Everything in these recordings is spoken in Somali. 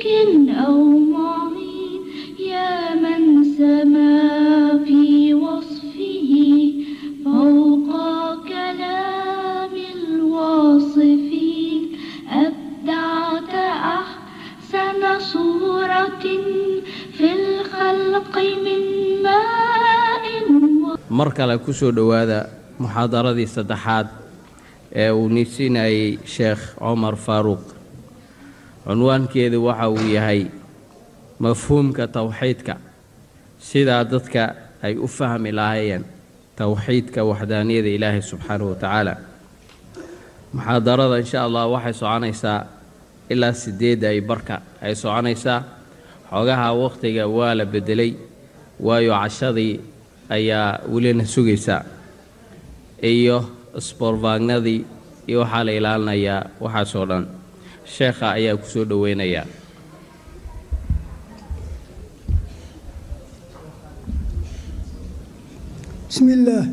أو معين يا من سما في وصفه فوق كلام الواصفين أبدعت أحسن صورة في الخلق من ماء مركل كسو دوادا محاضرة صدحات ونسينا شيخ عمر فاروق عنوان كذا وحوي هاي مفهوم كتوحيدك سيدا ضدك أي أفهم إلهيا توحيدك وحدانية إله سبحانه وتعالى محاضرة إن شاء الله waxay soconaysaa ilaa 8 ay barka ay soconaysaa xogaha waqtiga waa la bedelay waayo cashadii ayaa wulina sugaysa iyo sporvagnadii iyo waxa la ilaalinayaa waxa soo dhan sheekha ayaa ku soo dhaweynaya بسم الله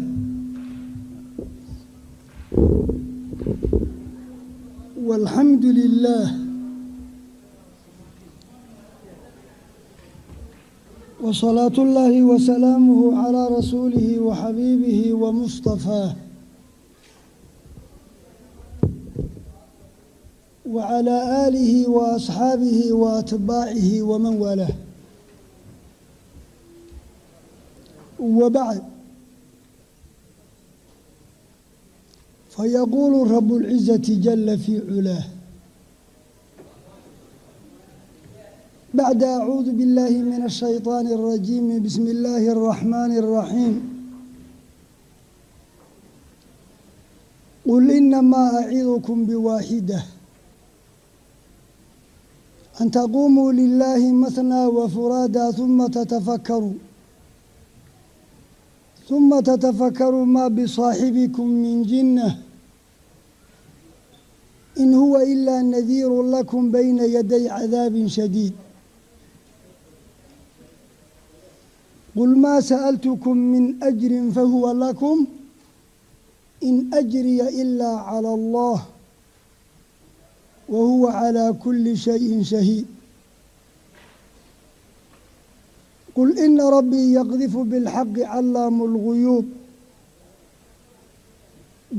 والحمد لله وصلاة الله وسلامه على رسوله وحبيبه ومصطفاه وعلى آله وأصحابه وأتباعه ومن والاه وبعد فيقول رب العزة جل في علاه بعد أعوذ بالله من الشيطان الرجيم بسم الله الرحمن الرحيم قل إنما أعظكم بواحدة أن تقوموا لله مثنى وفرادى ثم تتفكروا ما بصاحبكم من جنة إن هو إلا نذير لكم بين يدي عذاب شديد قل ما سألتكم من أجر فهو لكم إن أجري إلا على الله وهو على كل شيء شهيد قل إن ربي يقذف بالحق علام الغيوب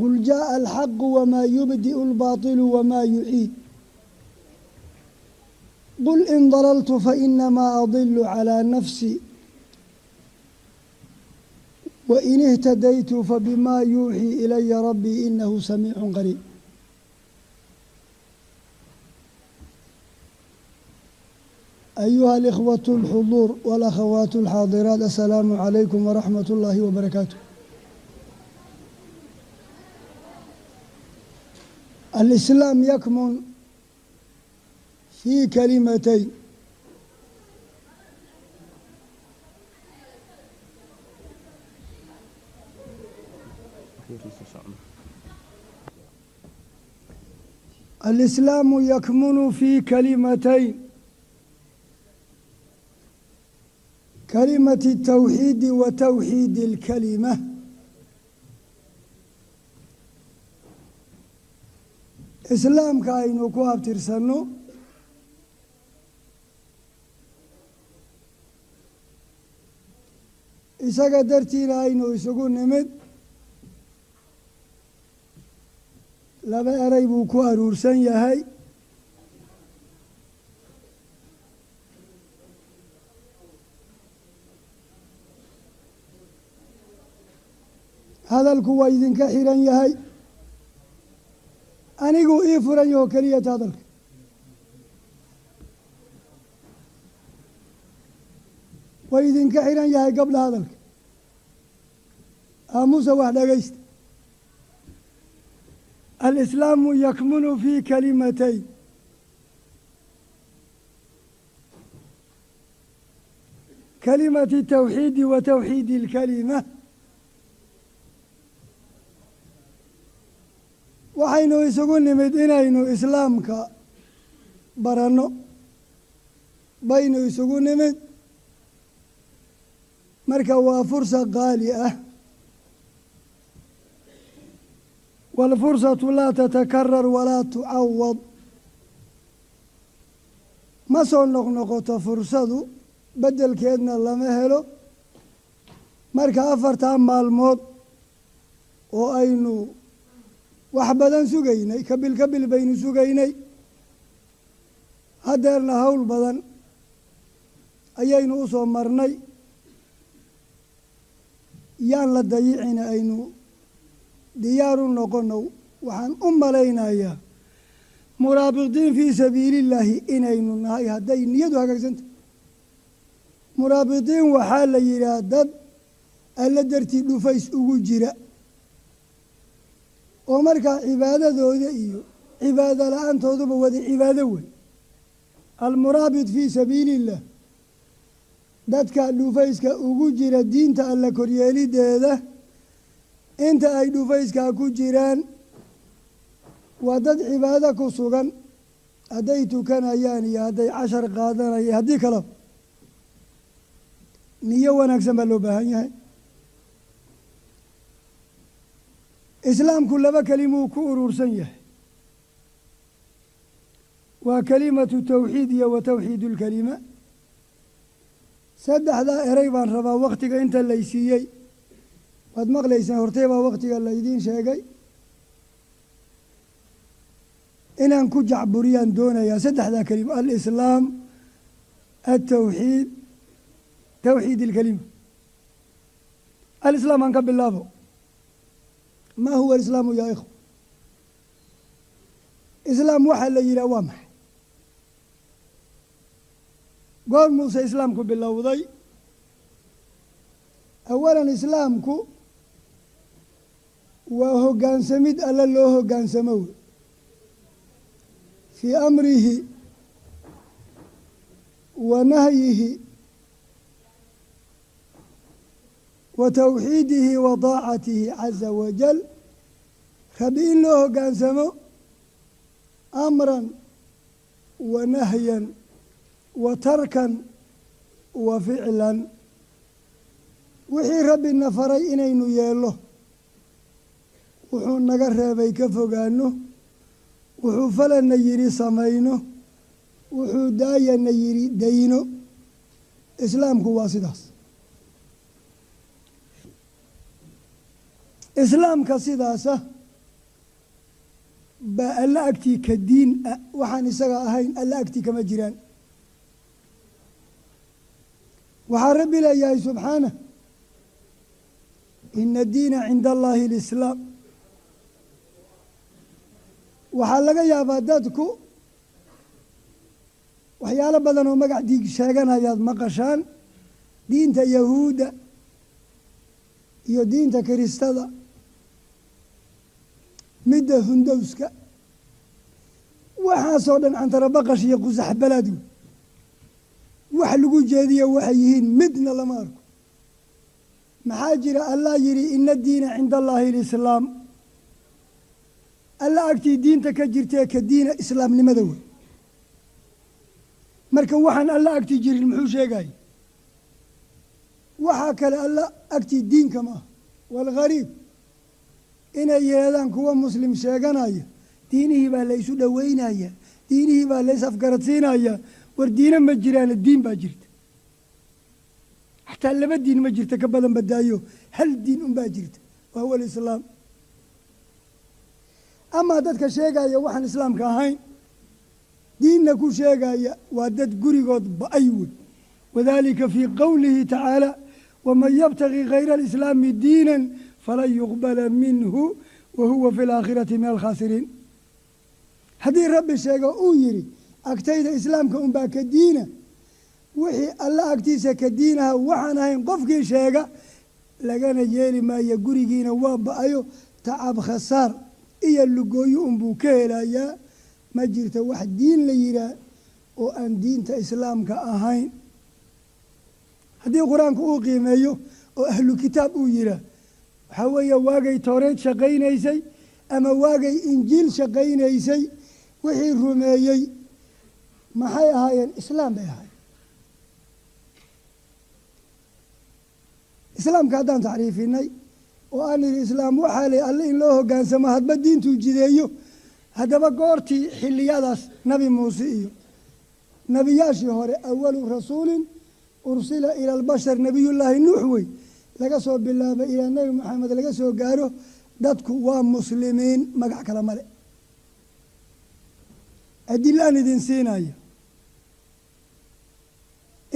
قل جاء الحق وما يبدئ الباطل وما يعيد قل إن ضللت فإنما أضل على نفسي وإن اهتديت فبما يوحي إلي ربي إنه سميع قريب أيها الإخوة الحضور والأخوات الحاضرات السلام عليكم ورحمة الله وبركاته الإسلام يكمن في كلمتين الإسلام يكمن في كلمتين كلمة التوحيد وتوحيد الكلمة إسلام كاينو كواب ترسنو إساقا درتينا أينو إساقو نمد لما أريبو كوار ورسن يهي هذا الكوا إذن كحيرا يهي أنيقو إيفرا يهو كلية هذا وإذن كحيرا يهي قبل هذا موسى واحدة قيست الإسلام يكمن في كلمتين كلمة التوحيد وتوحيد الكلمة waxaynu isugu nimid inaynu islaamka baranno baynu isugu nimid marka waa fursa qaali ah والفرصة لا تتكرر ولا تعوض ma soo noqnoqoto fursadu beddelkeedna lama helo marka afartaa maalmood oo aynu wax badan sugaynay kabil baynu sugaynay haddeerna hawl badan ayaynu u soo marnay yaan la dayicina aynu diyaar u noqono waxaan u malaynayaa muraabitiin fii sabiilillaahi inaynu nahay hadday niyadu hagaagsanta muraabitiin waxaa la yidhaah dad alla dartii dhufays ugu jira oo markaa cibaadadooda iyo cibaado la-aantooduba wada cibaado wey almuraabit fii sabiiliillah dadka dhufayska ugu jira diinta alla koryeelideeda inta ay dhufayskaa ku jiraan waa dad cibaado ku sugan hadday tukanayaan iyo hadday cashar qaadanayaan haddii kaleba niyo wanaagsan baa loo baahan yahay islaamku laba kelimuu ku urursan yahay waa kelimatu tawxiid iyo wa tawxiidu lkelima saddexdaa erey baan rabaa wakhtiga inta laysiiyey waad maqlaysaan hortay baa wakhtiga laydiin sheegay inaan ku jacburiyaan doonayaa saddexdaa kelima alislaam altawxiid tawxiid ilkelima alislaam aan ka bilaabo maa huwa alislaamu yaa ikhwa islaam waxaa la yidhaha waa maxay goor muuse islaamku bilowday awalan islaamku waa hoggaansamid alla loo hoggaansamo wey fii amrihi wa nahyihi wa tawxiidihi wa daacatihi caza wajal rabbi in loo hoggaansamo amran wa nahyan wa tarkan wa ficlan wixii rabbina faray inaynu yeello wuxuu naga reebay ka fogaano wuxuu falana yidhi samayno wuxuu daayana yidhi dayno islaamku waa sidaas islaamka sidaasa baa alla agtii ka diin ah waxaan isaga ahayn alla agtii kama jiraan waxaa rabbi leeyahay subxaanah ina addiina cinda allaahi alislaam waxaa laga yaabaa dadku waxyaalo badan oo magac diig sheeganayaad maqashaan diinta yahuudda iyo diinta kiristada midda hundowska waxaasoo dhan cantara baqash iyo qusax balaad wey wax lagu jeediyo waxay yihiin midna lama arko maxaa jira allah yidhi ina diina cinda allaahi alislaam alla agtii diinta ka jirtee ka diina islaamnimada wey marka waxaan alla agtii jirin muxuu sheegaya waxaa kale alla agtii diinka ma ah waalghariib inay yeedaan kuwa muslim sheeganaya diinihii baa la isu dhoweynaya diinihii baa la is afgaradsiinaya war diina ma jiraana diin baa jirta xataa laba diin ma jirta ka badan badaayo hal diin unbaa jirta wa huwa alislaam amaa dadka sheegaya waxaan islaamka ahayn diinna ku sheegaya waa dad gurigood ba-ay wey wadalika fii qowlihi tacaala waman yabtagi kayra alislaami diinan falan yuqbala minhu wa huwa fi laakhirati min alkhaasiriin haddii rabbi sheego uu yidhi agtayda islaamka unbaa ka diina wixii alla agtiisa ka diinaha waxaan ahayn qofkii sheega lagana yeeli maayo gurigiina waa ba-ayo tacab khasaar iyo lugooyo unbuu ka helayaa ma jirto wax diin la yidhaah oo aan diinta islaamka ahayn haddii qur-aanku uu qiimeeyo oo ahlu kitaab uu yidhaah waxaa weeye waagay towreed shaqaynaysay ama waagay injiil shaqaynaysay wixii rumeeyey maxay ahaayeen islaam bay ahaayeen islaamka haddaan tacriifinay oo aan idhi islaam waxaa lay alle in loo hoggaansamo hadba diintuu jideeyo haddaba goortii xilliyadaas nabi muuse iyo nebiyaashii hore awalu rasuulin ursila ila albashar nebiyullaahi nuux wey laga soo bilaabay ilaa nebi maxamed laga soo gaaro dadku waa muslimiin magac kale male adilaan idin siinaya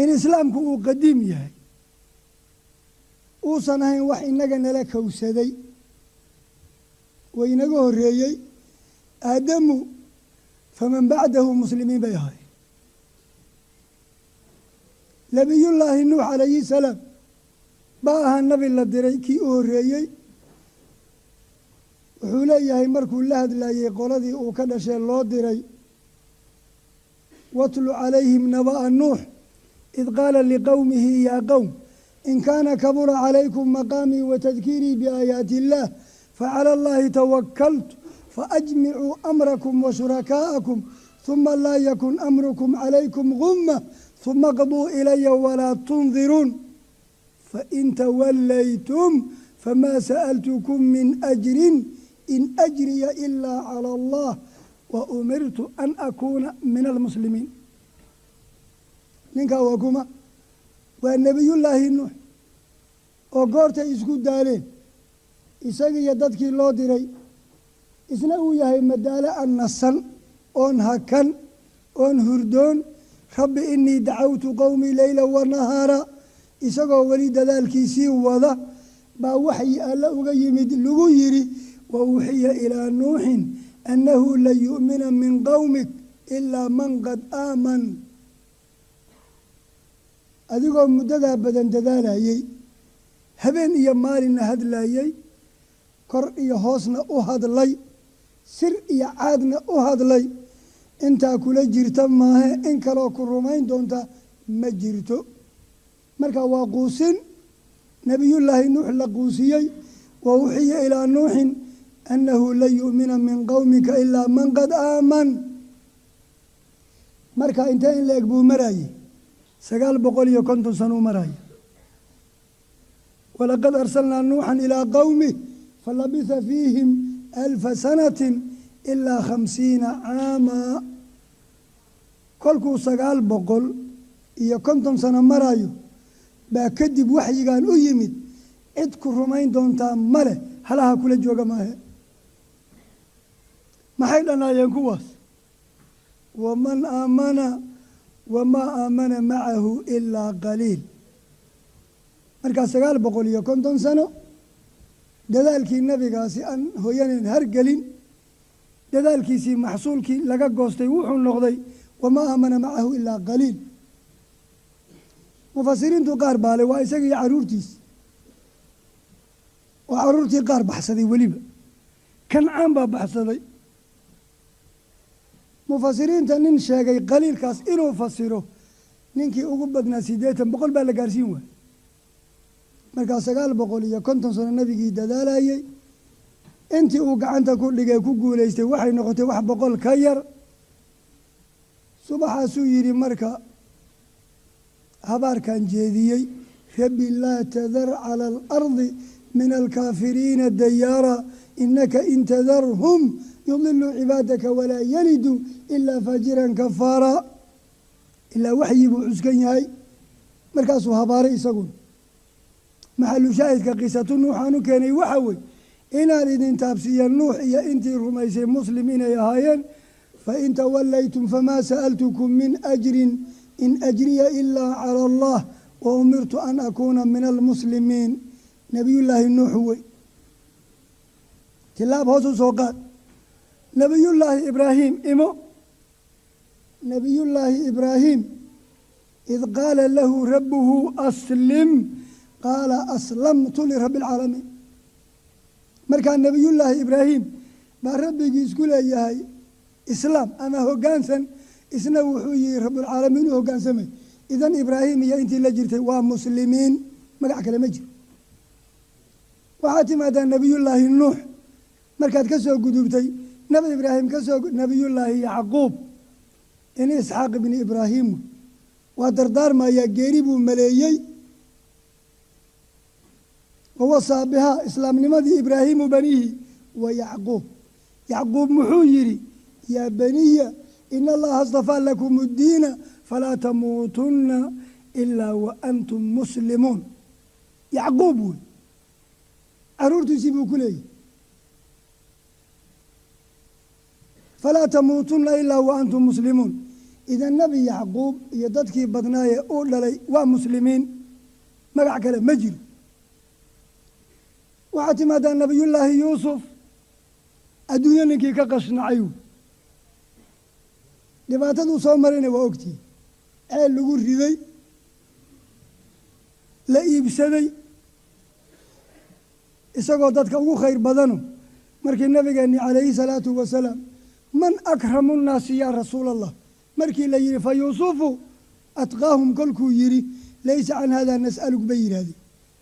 in islaamku uu qadiim yahay uusan ahayn wax inaga nala kowsaday way inaga horreeyey aadamu faman bacdahu muslimiin bay ahay nebiyullaahi nuux calayhi salaam baa ahaa nabi la diray kii u horreeyey wuxuu leeyahay markuu la hadlayey qoladii uu ka dhashee loo diray watlu calayhim naba'a nuux id qaala liqowmihi yaa qowm in kaana kabura calaykum maqaamii watadkiirii biaayaati illaah facala allaahi tawakaltu faajmicuu amrakum washurakaa'akum huma laa yakun amrukum calaykum gumma huma qduu ilaya walaa tundiruun fain tawallaytum famaa sa'altukum min ajrin in ajriya ilaa cala allah wa umirtu an akuuna min almuslimiin ninkaa waa kuma waa nebiyullaahi nuux oo goortay isku daaleen isagiiyo dadkii loo diray isna uu yahay madaalo an nasan oon hakan oon hurdoon rabbi inii dacawtu qowmii leyla wanahaara isagoo weli dadaalkiisii wada baa waxyi alla uga yimid lagu yidhi wa uuxiya ilaa nuuxin annahu lan yu'mina min qowmik ilaa man qad aaman adigoo muddadaa badan dadaalayey habeen iyo maalinna hadlayey kor iyo hoosna u hadlay sir iyo caadna u hadlay intaa kula jirta maahe in kaloo ku rumayn doonta ma jirto marka waa quusin nebiyullaahi nuux la quusiyey wa uxiya ilaa nuuxin annahu lan yu'mina min qowmika ilaa man qad aaman marka intee in la eg buu marayey 950 sano u maraya walaqad arsalnaa nuuxan ilaa qowmih falabitha fiihim 1000 sanatin ilaa 50 caama kolkuu 950 sano marayo baa kadib waxyigaan u yimid cid ku rumayn doontaa ma leh halaha kula jooga maahe maxay dhanaayeen kuwaas waman aamana wamaa aamana macahu ilaa qaliil markaa 950 sano dadaalkii nebigaasi aan hooyaneen hargelin dadaalkiisii maxsuulkii laga goostay wuxuu noqday wamaa aamana macahu ilaa qaliil mufasiriintu qaar baale waa isaga iyo caruurtiis oo caruurtii qaar baxsaday weliba kancaan baa baxsaday mufasiriinta nin sheegay qaliilkaas inuu fasiro ninkii ugu badnaa 80 baa la gaarsiin waay markaa 950 sano nebigii dadaalayey intii uu gacanta ku dhigay ku guulaystay waxay noqotay wax 100 ka yar subaxaasuu yidhi marka habaarkan jeediyey rabbi laa tadar cala alardi min alkaafiriina dayaara inaka in tadarhum yudilu cibaadaka walaa yalidu ilaa faajiran kafaara ilaa waxyi buu cuskan yahay markaasuu habaaray isaguna maxalu shaahidka qisatu nuuxaan u keenay waxa wey inaan idin taabsiiya nuux iyo intii rumaysay muslim inay ahaayeen fain tawallaytum famaa sa'altukum min ajrin in ajriya ilaa cala allah wa umirtu an akuuna min almuslimiin nebiyullaahi nuux wey tilaab hoos u soo qaad nebiyullaahi ibraahim imo nebiyullaahi ibraahim id qaala lahu rabbuhu aslim qaala aslamtu lirabbi alcaalamiin markaa nebiyullaahi ibraahim baa rabbigii isku leeyahay islaam ama hoggaansan isna wuxuu yihi rabbulcaalamiin u hoggaansamay idan ibraahim iyo intii la jirtay waa muslimiin magac kale ma jiro waxaad timaadaa nebiyullaahi nuux markaad ka soo gudubtay nebi ibraahim nebiyullaahi yacquub in isxaaq ibni ibraahim waa dardaarmayaa geeri buu maleeyey wawasaa bihaa islaamnimadii ibraahimu banihi wa yacquub yacquub muxuu yidhi yaa baniya in allaha astafaa lakum uddiina falaa tamuutunna ilaa wa antum muslimuun. yacquub wey carruurtiisii buu ku leeyahy falaa tamuutunna ilaa wa antum muslimuun. idan nebi yacquub iyo dadkii badnaayee uu dhalay waa muslimiin, magac kale ma jiro. waxaa timaadaa nebiyullaahi yuusuf adduunyo ninkii ka qashnacay dhibaataduu soo marayna waa ogtihi. ceel lagu riday, la iibsaday, isagoo dadka ugu khayr badano markii nabigeenni calayhi salaatu wasalaam man akramu nnaasi yaa rasuula allah markii la yidhi fa yuusufu atqaahum kolkuu yidhi laysa can haadaa nas'aluk bay yidhaahdeen.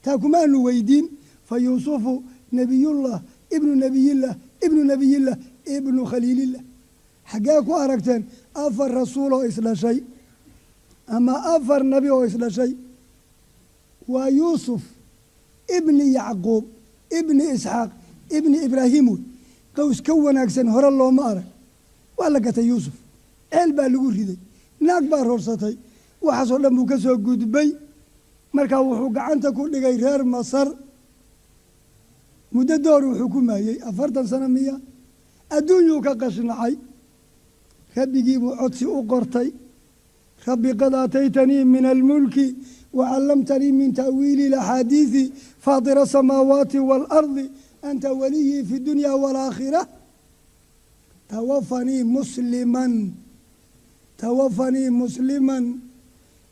taa kumaanu weydiin. fa yuusufu nebiyullah ibnu nebiyillah ibnu nebiyillah ibnu khaliilillah. xaggee ku aragteen 4 rasuul oo isdhashay ama 4 nebi oo isdhashay? waa yuusuf ibni yacquub ibni isxaaq ibni ibraahiim wey. qows ka wanaagsan hore looma arag. waa la gatay yuusuf, ceel baa lagu riday, naag baa roorsatay, waxaasoo dhan buu ka soo gudbay. markaa wuxuu gacanta ku dhigay reer masar. muddo door wuxuu ku maayey 40 sano miya. adduunyuu ka qashnacay. rabbigii buu codsi u qortay. rabbi qad aataytanii min almulki wacallamtanii min ta'wiili laxaadiisi faatira asamaawaati waalardi anta waliyii fi dunya waalaakhira tawafanii musliman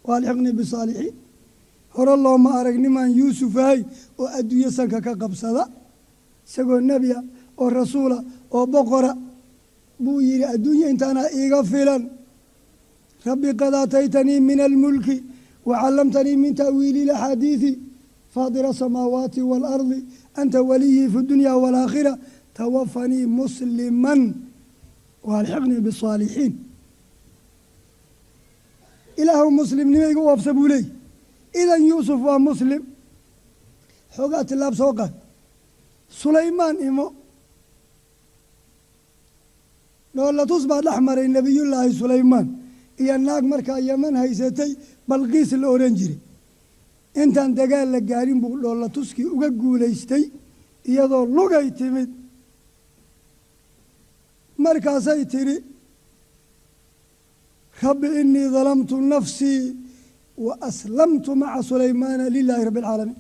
waalxiqnii bisaalixiin. hore looma arag nimaan yuusuf ahay oo adduunyo sanka ka qabsada. isagoo nebiya oo rasuula oo boqora buu yidhi adduunyo intaana iiga filan. rabbi qad aataytanii min almulki wacallamtanii min ta'wiili laxaadiisi faatira asamaawaati waalardi anta waliyii fi dunya waalaakhira tawafanii musliman waalxiqnii bisaalixiin. ilaahu muslimnimo iga oobsa buu leey. idan yuusuf waa muslim. xoogaa tilaab soo qaad. sulaymaan imo dhoolatus baa dhex maray nebiyullaahi sulaymaan iyo naag markaa yeman haysatay balqiis la odhan jiray. intaan dagaal la gaarin buu dhoolatuskii uga guulaystay iyadoo lugay timid. markaasay tidhi rabbi innii dalamtu nafsii wa aslamtu maca sulaymaana lilaahi rabbi alcaalamiin.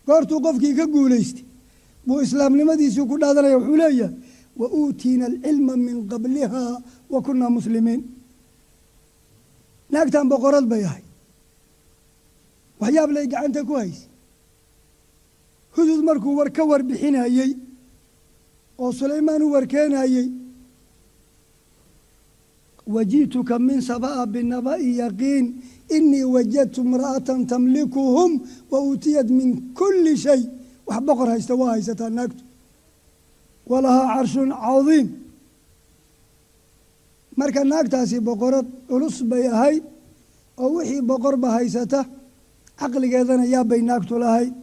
goortuu qofkii ka guulaystay buu islaamnimadiisii ku dhaadanaya. wuxuu leeyahay wa uutiina alcilma min qablihaa wa kunnaa muslimiin. naagtan boqorad bay ahay. waxyaab lay gacanta ku haysay. hudud markuu war ka warbixinayey oo sulaymaan u warkeenayey waji'tuka min saba'a binaba'i yaqiin inii wajadtu imra'atan tamlikuhum wa uutiyat min kulli shay. wax boqor haysta waa haysataa naagtu. walahaa carshun cadiim. marka naagtaasi boqorad culus bay ahayd oo wixii boqorba haysata caqligeedana yaabbay naagtu lahayd.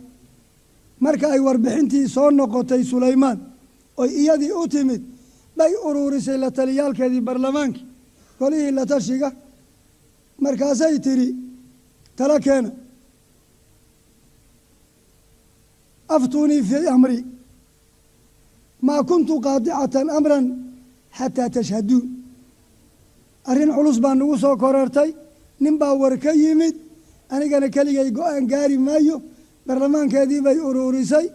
marka ay warbixintii soo noqotay sulaymaan oy iyadii u timid bay uruurisay la taliyaalkeedii barlamaankii golihii la tashiga. markaasay tidhi tala keena aftuunii fii amri maa kuntu qaadicatan amran xataa tashhaduun. arrin culus baa nagu soo korortay. nin baa war ka yimid. anigana keligay go-aan gaari maayo. barlamaankeedii bay uruurisay.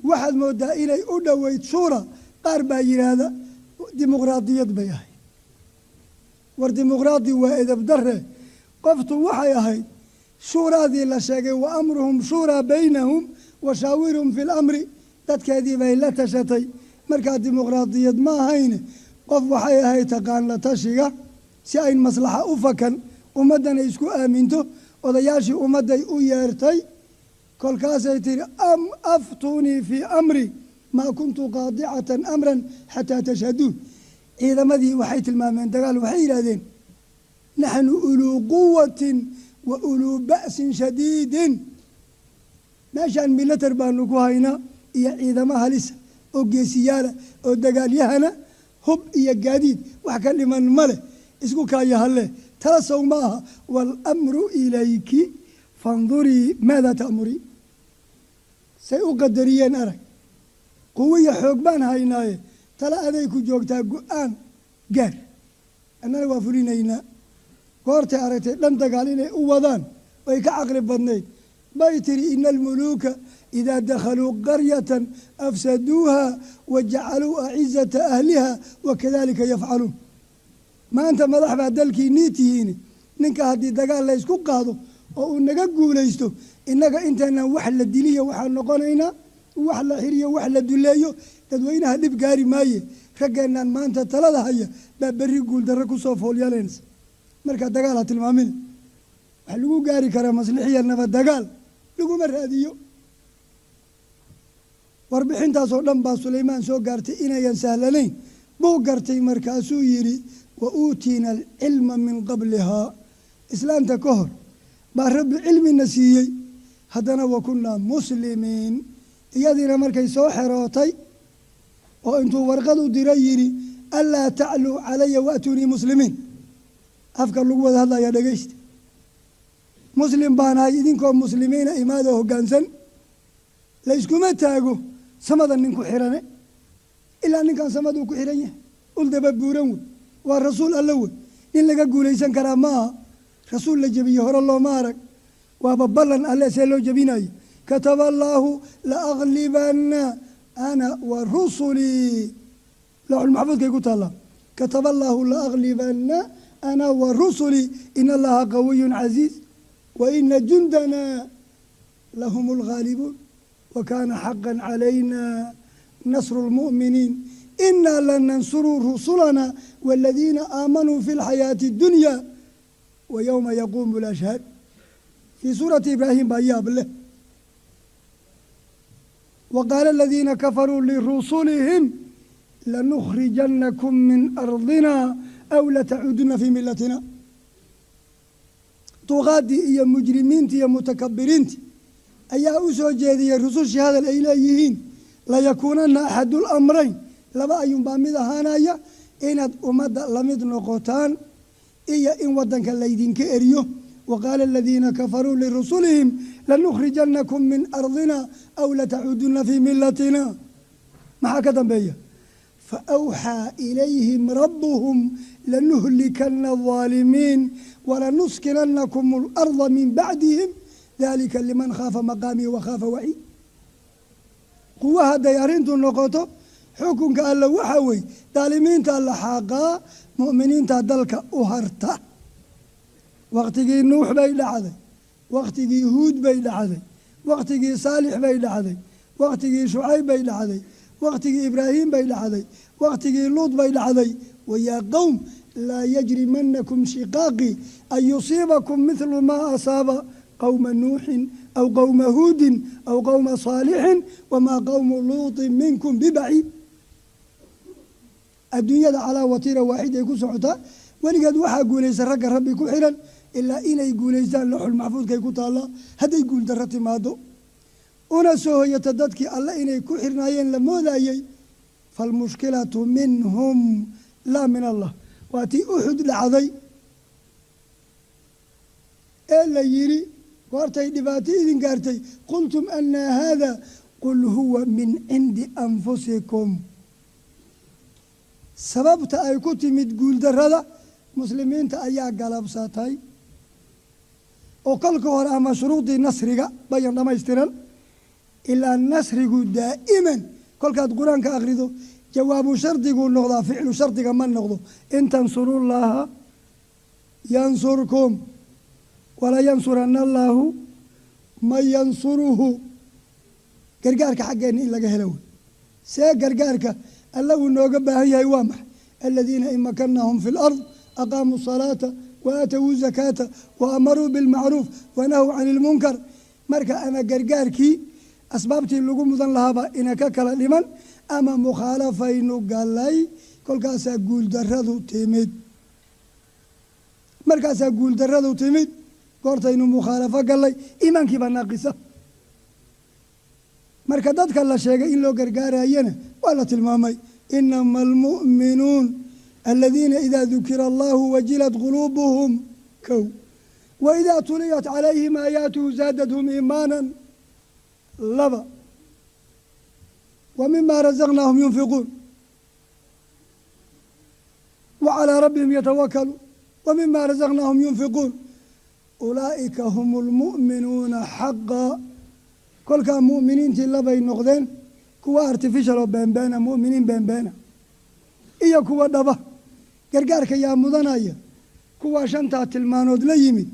waxaad mooddaa inay u dhoweyd shuura. qaar baa yidhaahda dimuqraadiyad bay ahayd. war dimuqraadi waa edab darre. qoftu waxay ahayd shuuraadii la sheegay wa amruhum shuuraa baynahum wa shaawirhum fi lamri. dadkeedii bay la tashatay. markaa dimuqraadiyad ma ahayne qof waxay ahayd taqaan la tashiga si ayn maslaxa u fakan ummaddana isku aaminto. odayaashii ummadday u yeertay. kolkaasay tihi aftuunii fii amri maa kuntu qaadicatan amran xataa tashhaduun. ciidamadii waxay tilmaameen dagaal. waxay yidhaahdeen naxnu uluu quwatin wa uluu ba'sin shadiidin. meeshaan milatar baanu ku haynaa iyo ciidamo halisa oo geesiyaala oo dagaalyahana hub iyo gaadiid wax ka dhiman ma leh. اسكوكا يهله تلسوا معها والأمر إليك فانظري ماذا تأمري سيقدرين أرك قوية حقبان هايناي تلا أذيك جوكتا قرآن قار أنا وافرين هنا قارت أرتي لم تقالين أوضان ويك عقرب بدنيت بيتري إن الملوك إذا دخلوا قرية أفسدوها وجعلوا أعزة أهلها وكذلك يفعلون ما أنت مدح بعد ذلك نيتيني نك هذه دجال لا يسكو قاضو أو نجاكو ليستو إنك أنت أنا وحلا الدلية وحلا نقانينا وحلا حرية وحلا دلية تدوينها لبقاري ماي رجعنا ما أنت ثلاثة هي ببري يقول دركو صوفوليا لينس مركز دجالات المعامل حلو قاري كرا مصلحية نبى دجال لقوا مرة هذيو واربحين تاسو لمبا سليمان سو قارتي إنا ينسهلين بو قارتي مركاسو يري وأوتينا العلم من قبلها إسلام تكهر بارب علم النسيي هدنا وكنا مسلمين يدينا مركي سو حراتي وانتو ورقدوا ديريري ألا تعلوا علي وأتوني مسلمين أفكر لقوة هذا يا دقيشت مسلم بانا يدينكم مسلمين إماده قانسن ليسكم تاغو سمدا ننكو حيراني إلا أن كان سمدو كحيرانيه قل دبابورون والرسول الأول إن لقا قوليسان كرامها رسول لجبيه هر الله مارك واببلن الله سيلو جبيناي كتب الله لأغلبن أنا ورسلي لو المحفوظ كي قلت الله كتب الله لأغلبن أنا ورسلي إن الله قوي عزيز وإن جندنا لهم الغالبون وكان حقا علينا نصر المؤمنين إنا لن ننصر رسلنا والذين آمنوا في الحياة الدنيا ويوم يقوم الأشهاد في سورة إبراهيم بأياب الله وقال الذين كفروا لرسلهم لنخرجنكم من أرضنا أو لتعودن في ملتنا تغادي يا مجرمين يا متكبرين أيها أسوى جيدي الرسول شهادة الإلهيين لا يكونن أحد الأمرين لما أيوم بامدة هانايا إن أمد لمد نقطان إيا إن ودنك الليدين كإريو وقال الذين كفروا لرسلهم لنخرجنكم من أرضنا أو لتعودن في ملتنا ما هكذا بيا فأوحى إليهم ربهم لنهلكن الظالمين ولنسكننكم الأرض من بعدهم ذلك لمن خاف مقامي وخاف وعيد قوة هذا يارين النقطة حكم كألا وحوي ظالمين تألا حاقا مؤمنين تدلك أهرتا وقتي نوح بيد عذي وقتي هود بيد عذي وقتي صالح بيد عذي وقتي شعيب بيد عذي وقتي إبراهيم بيد عذي وقتي لوط بيد عذي ويا قوم لا يجرمنكم شقاقي أن يصيبكم مثل ما أصاب قوم نوح أو قوم هود أو قوم صالح وما قوم لوط منكم ببعيد الدنيا على وتيرة واحدة يكون سعوتا ولقد وحا قوليس رق ربي كحرا إلا إلا يقوليسان لوح المحفوظ كي يقول الله هذا يقول درتي مادو ونسوه يتددك الله إلا كحرنا ين لموذا فالمشكلة منهم لا من الله واتي أحد لعضي إلا يري قارتي دباتي إذن قارتي قلتم أن هذا قل هو من عند أنفسكم سببت أي كنت متقول دردا مسلمين تأيا قلب ساتاي وقال كورا مشروط نصرك بيان لما يسترن إلا النصر دائما كل كاد قرآن كأغريدو جواب شرط يقول نغضى فعل شرط كمان نغضو إن تنصروا الله ينصركم ولا ينصرن الله ما ينصره قرقارك حقين إلا قهلو سي قرقارك الله نوقبها هي وامح الذين إن مكناهم في الأرض أقاموا الصلاة وآتوا الزكاة وأمروا بالمعروف ونهوا عن المنكر مركا أنا قرقاركي أسبابتي اللقوم مذن لها إنك كلا لمن أما مخالفين قال لي كل كاسا قول درادو تيمد مركا سأقول درادو تيمد قرتين مخالفة قال لي إيمانك بناقصة marka dadka la sheegay in loo gargaarayana wala tilmaamay inama almu'minuun الذين إذا ذكر الله وجلت قلوبهم كو وإذا تليت عليهم آياته زادتهم إيمانا لبا ومما رزقناهم ينفقون وعلى ربهم يتوكلون ومما رزقناهم ينفقون أولئك هم المؤمنون حقا كل كان مؤمنين تلبا النقدين كوا artificial بين مؤمنين بين إيا كوا دبا قرقارك يا مدنايا كوا شنتا تلمانود ليمد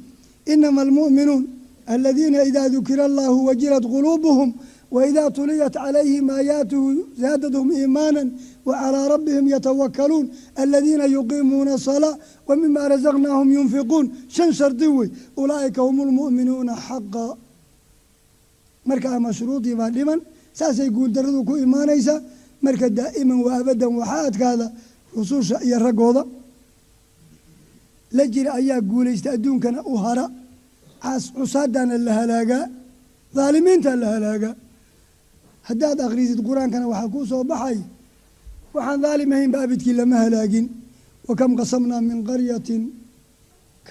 إنما المؤمنون الذين إذا ذكر الله وجلت قلوبهم وإذا تليت عليهم آياته زادتهم إيمانا وعلى ربهم يتوكلون الذين يقيمون الصلاة ومما رزقناهم ينفقون شنشر دوي أولئك هم المؤمنون حقا مركا مشروطي لمن ساسا يقول دردوكو إيمانيسا مركا دائما وأبدا وحاات هذا رسوش يرقوضا لجر أيا قول يستأدون كان أهراء عصادنا اللهلاقا ظالمين اللهلاقا هداد أغريزة القرآن كان وحكوس وبحي وحن ظالمين بابتك لما هلاقين وكم قصمنا من قرية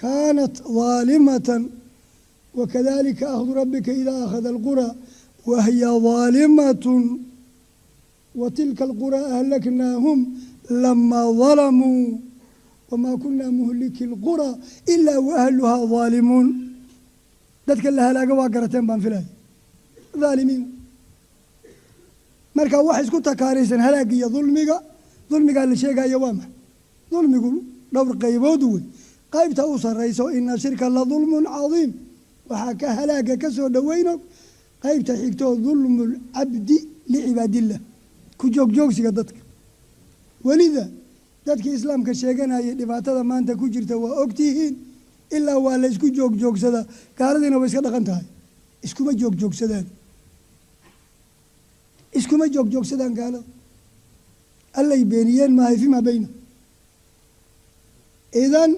كانت ظالمة وكذلك أخذ ربك إذا أخذ القرى وهي ظالمة وتلك القرى أهلكناهم لما ظلموا وما كنا مهلك القرى إلا وأهلها ظالمون ذاتك اللهلاقة واقرتين بان فلاي ظالمين marka wax isku takaaraysan halaagiya dulmiga la sheegaya waa ma dulmigu dhowr qaybood wey qaybta u sareyso in shirka la dulmun cadiim waxa ka halaaga ka soo dhaweyno qaybta xigto dulmul abdi li ibadillah ku joogsiga dadka walida dadka islaamka sheeganaya dhibaatada maanta ku jirta waa ogtihiin ilaa waa la isku joogsada gaaladina way iska dhaqan tahay iskuma joogsadaan iskuma joogsadaan gaalo allay beeniyeen maahay fima bayna idan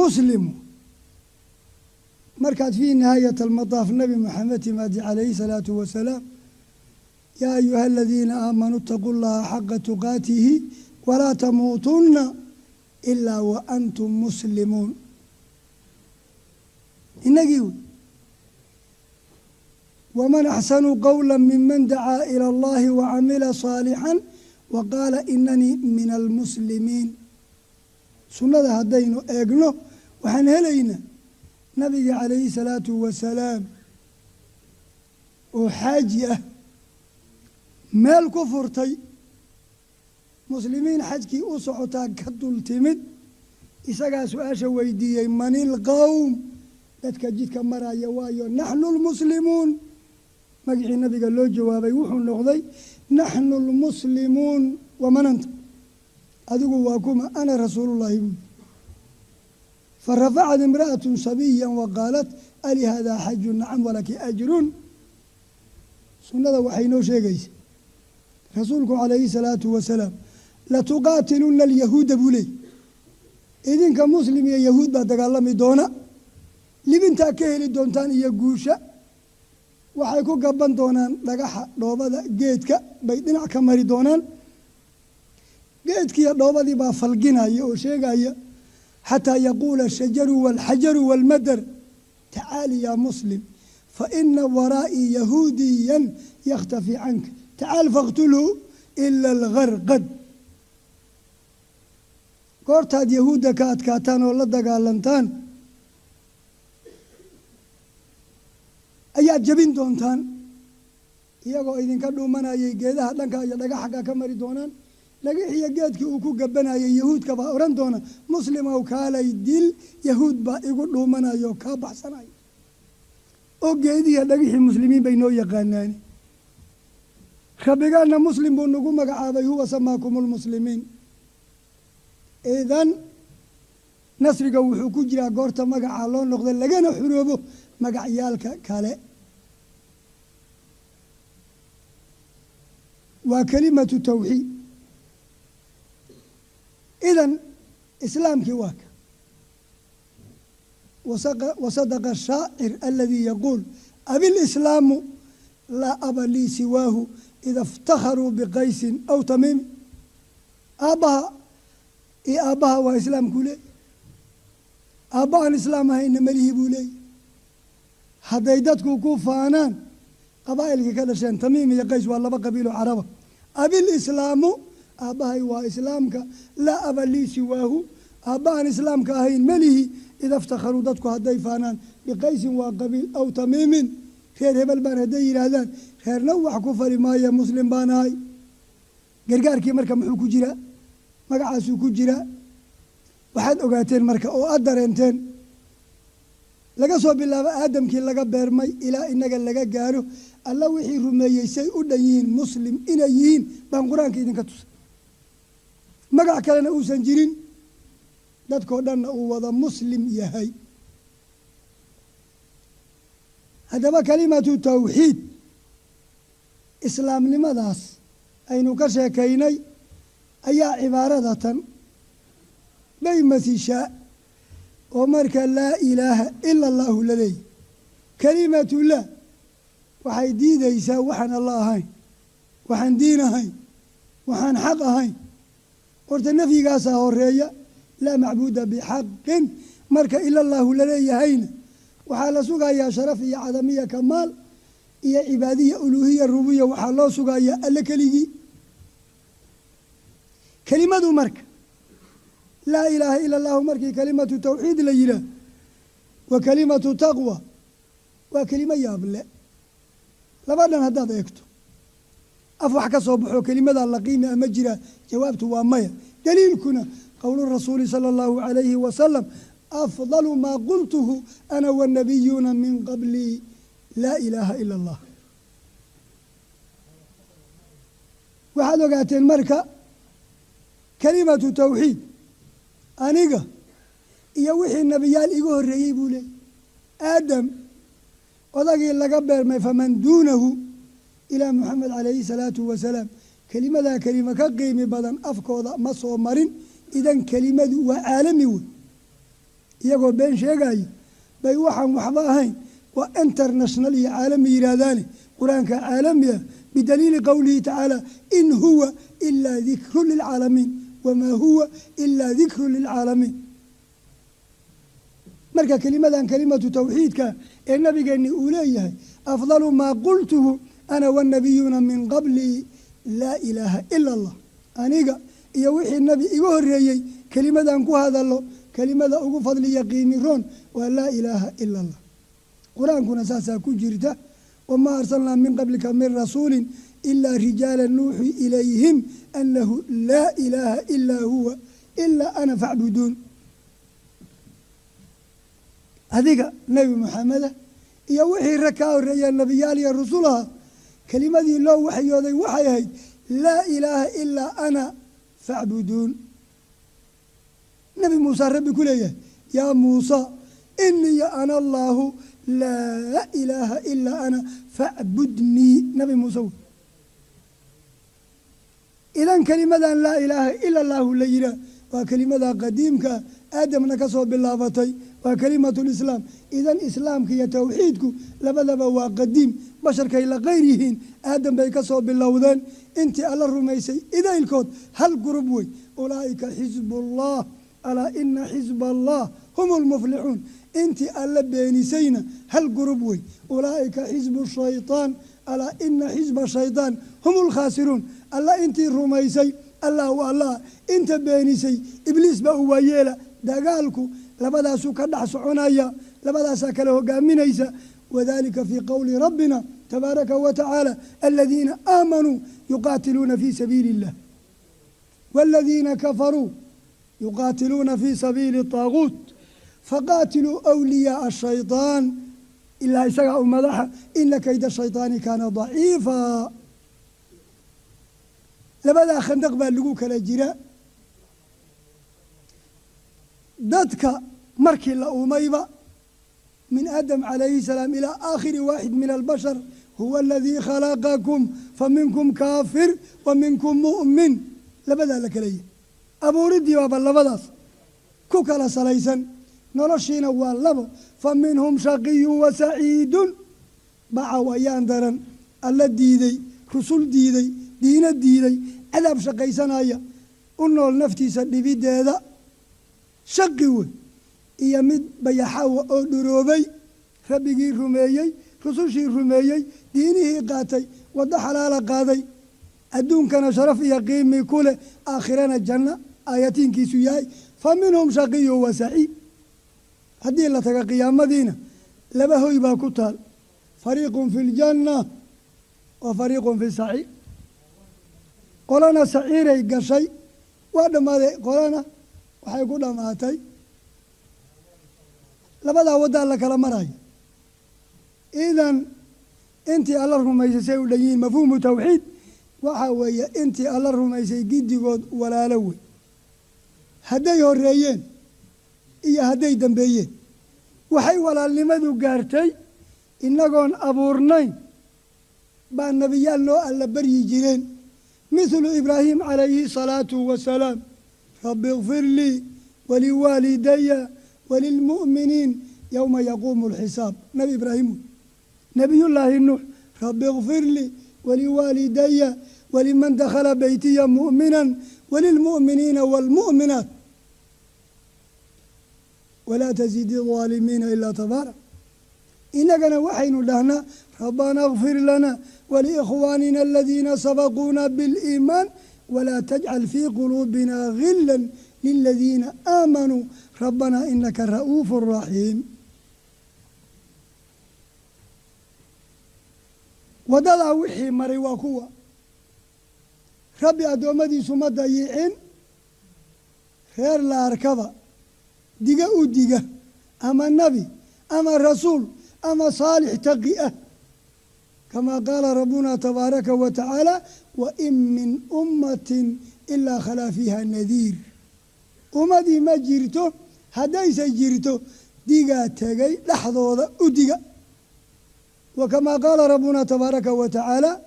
muslimu markaad fii nihaayat almataaf nabi maxamed timaadi calayhi salaatu wasalaam yaa ayuha aladiina aamanuu itaquu llaha xaqa tuqaatihi walaa tamuutunna ilaa wa antum muslimuun inagii wey ومن أحسن قولا ممن دعا إلى الله وعمل صالحا وقال إنني من المسلمين سنة هدينو إغنو وحن هلينا نبي عليه الصلاة والسلام وحاجئة مال كفرتي مسلمين حجكي أصعتا كدل تمد إساقا سؤاشا ويديي من القوم ذاتك جيتك مرا يوايو نحن المسلمون مجيء النبي قال له جوابي وحن نقضي نحن المسلمون ومن أنت أدقوا واكما أنا رسول الله فرفعت امرأة صبيا وقالت ألي هذا حج نعم ولك أجر سنة وحينو شيء رسولك عليه الصلاة والسلام لتقاتلن اليهود بولي إذن كمسلم يا يهود بعد قال الله مدونا لبنتا كهلي دونتان يقوشا waxay ku gaban doonaan dhagaxa dhoobada geedka bay dhinac ka mari doonaan geedkii dhoobadii baa falginaya oo sheegaya حتى يقول الشجر والحجر والمدر تعال يا مسلم فإن ورائي يهوديا يختفي عنك تعال فاقتله إلا الغرقد قرتاد يهودا كاتان ولا دقالنتان أيات جبين دونتان iyagoo idinka dhuumanayay geedaha dhanka iyo dhagaxa ka mari doonaan dhagaxiya geedkii uu ku gabanayay yahuudka baa oran doona muslimow kaalay dil yahuud baa igu dhuumanayo ka baxsanayo oo geediya dhagaxii muslimiin bay noo yaqaanaan rabbigaana muslim buu nagu magacaabay huwa samaakumul muslimiin idan nasriga wuxuu ku jiraa goorta magaca loo noqdo lagana xuroobo magacyaalka kale وكلمة توحيد إذن إسلام كواك وصدق الشاعر الذي يقول أبي الإسلام لا أبا لي سواه إذا افتخروا بقيس أو تميم aabbaha waa islaamkuu leey aabbahan islaam ahayna malihii buu leeyay hadday dadku ku faanaan qabaa'ilkii ka dhasheen tamiim iyo qays waa laba qabiiloo caraba abilislaamu aabbahay waa islaamka laa aba lii siwaahu aabbahan islaamka ahayn melihi ida iftakharuu dadku hadday faanaan biqaysin waa qabiil aw tamiimin reer hebel baan hadday yidhaahdaan reerna wax ku fali maaye muslim baan ahay gargaarkii marka muxuu ku jiraa magacaasuu ku jiraa waxaad ogaateen marka oo aad dareenteen laga soo bilaabo aadamkii laga beermay ilaa inaga laga gaaro alla wixii rumeeyey say u dhan yihiin muslim inay yihiin baan qur-aanka idinka tusay magac kalena uusan jirin dadkoo dhanna uu wada muslim yahay haddaba kalimatu tawxiid islaamnimadaas aynu ka sheekaynay ayaa cibaaradatan bay masishaa oo marka laa ilaaha ila allaahu la leeyahy kelimatullah waxay diidaysaa waxaan alla ahayn waxaan diin ahayn waxaan xaq ahayn horta nafyigaasaa horeeya laa macbuuda bixaqin marka ila allaahu la leeyahayna waxaa la sugayaa sharaf iyo cadamiya kamaal iyo cibaadiya uluuhiya rububiya waxaa loo sugayaa alle keligii kelimadu marka laa ilaaha ila allahu markii kelimatu tawxiid la yihaah wa kelimatu taqwa waa kelimo yaable labadhan haddaad eegto af wax ka soo baxo kelimadaa la qiimi ama jira jawaabtu waa maya daliilkuna qowlu rasuuli sala allahu calayhi wasalam afdalu maa qultuhu ana wanabiyuuna min qablii laa ilaaha ila allah waxaad ogaateen marka kelimatu tawxiid aniga iyo wixii nebiyaal iga horreeyey buu leeyay aadam odagii laga beermay faman duunahu ilaa moxamed calayhi salaatu wasalaam kelimadaa kelima ka qiimi badan afkooda ma soo marin idan kelimadu waa caalami wey iyagoo been sheegaya bay waxaan waxba ahayn waa international iyo caalami yidhaahdaane qur-aanka caalami ah bidaliili qowlihi tacaala in huwa ilaa dikru lilcaalamiin wamaa huwa ilaa dikru lilcaalamiin marka kelimadan kelimatu tawxiidka ee nabigeenni uu leeyahay afdalu maa qultuhu ana wanabiyuuna min qablii laa ilaaha ila allah aniga iyo wixii nebi iga horreeyey kelimadan ku hadallo kelimada ugu fadliya qiimi roon waa laa ilaaha ila allah qur-aankuna saasaa ku jirta wamaa arsalnaa min qablika min rasuulin ilaa rijaala nuuxii ilayhim annahu laa ilaaha ilaa huwa ilaa ana facbuduun adiga nebi moxameda iyo wixii rag kaa horreeyeen nebiyaal iyo rusulaha kelimadii loo waxyooday waxay ahayd laa ilaaha ilaa ana facbuduun nebi muuse rabbi ku leeyahay yaa muusa inii ana allaahu laa ilaaha ilaa ana facbudnii nebi muuse wey idan kelimadan laa ilaaha ila allaahu la yihaah waa kelimada qadiimka aadamna ka soo bilaabatay waa kelimatulislaam idan islaamka iyo tawxiidku labadaba waa qadiim basharkay la qayr yihiin aadam bay ka soo bilowdeen intii alla rumaysay idaylkood hal gurub wey ulaa'ika xisbullah alaa ina xisba allah hum lmuflixuun intii alla beenisayna hal gurub wey ulaa'ika xisbu shayطaan alaa ina xisba shayطaan hum lkhaasiruun alla intii rumaysay allah u allah inta beenisay ibliis baa u waayeela dagaalku labadaasuu ka dhex soconaya labadaasaa kale hogaaminaysa wadalika fii qowli rabbina tabaaraka wa tacaala aladiina aamanuu yuqaatiluuna fii sabiili اllah wاladiina kafaruu yuqaatiluuna fii sabiili طaaguut faqaatiluu أwliyaaa الshayطaan ilaa isagaa u madaxa ina kayda shayطaani kaana daciifa labadaa khandaq baa lagu kala jira dadka markii la uumayba min aadam calayhi salaam ilaa aakhiri waaxid min albashar huwa aladii khalaqakum faminkum kaafir wa minkum mu'min labadaa la kala yahy abuuriddii baaba labadaas ku kala salaysan noloshiina waa labo fa minhum shaqiyun wa saciidun bacaw ayaan daran alla diiday rusul diiday diino diiday cadaab shaqaysanaya النول نفتي سدبي دادا شقي إيا مد بيحاو أو دروبي ربي رميي رسوشي رميي دينه قاتي ودا حلال قاضي أدون كان شرف يقيم كل آخرنا الجنة آياتين كيسوياي فمنهم شقي وسعيد هدي الله تقى مدينة لبهو يبا كتال فريق في الجنة وفريق في السعير قولنا سعير يقشي وهذا ما قولنا وحيقول ما أتي لبدا ودا لك لمراي إذن أنت الله رميسي وليين مفهوم توحيد وحاوية أنت الله رميسي جدي ولا لوي هدي الريين إيا هدي دنبيين وحي ولا لماذا قارتي إنكون أبورنين بان نبيان لو ألا بري جيرين مثل إبراهيم عليه الصلاة والسلام رب اغفر لي ولوالدي وللمؤمنين يوم يقوم الحساب نبي إبراهيم نبي الله نوح رب اغفر لي ولوالدي ولمن دخل بيتي مؤمنا وللمؤمنين والمؤمنات ولا تزيد الظالمين إلا تبارك إنك وحين لنا ربنا اغفر لنا ولإخواننا الذين سبقونا بالإيمان ولا تجعل في قلوبنا غلا للذين آمنوا ربنا إنك رؤوف رحيم ودلع وحي مري وكوة ربي أدومدي سمد يعين خير لا أركض دقة ودقة أما النبي أما الرسول أما صالح تقيئة كما قال ربنا تبارك وتعالى وإن من أمة إلا خلا فيها نذير أمدي ما جيرتو هدايس جيرتو دقة تقي لحظة ودقة وكما قال ربنا تبارك وتعالى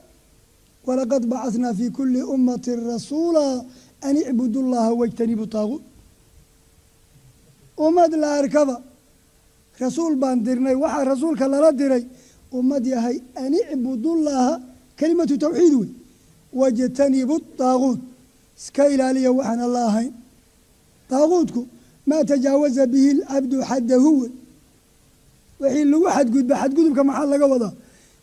ولقد بعثنا في كل أمة رسولا أن اعبدوا الله واجتنبوا الطاغوت أمد لا أركض رسول باندرني وحا رسول كلا ردري أمد يهي أن اعبدوا الله كلمة توحيد واجتنبوا الطاغوت سكيل علي وحن الله طاغوتكم ما تجاوز به العبد حده هو وحين لو حد قد بحد قد كما حلق وضع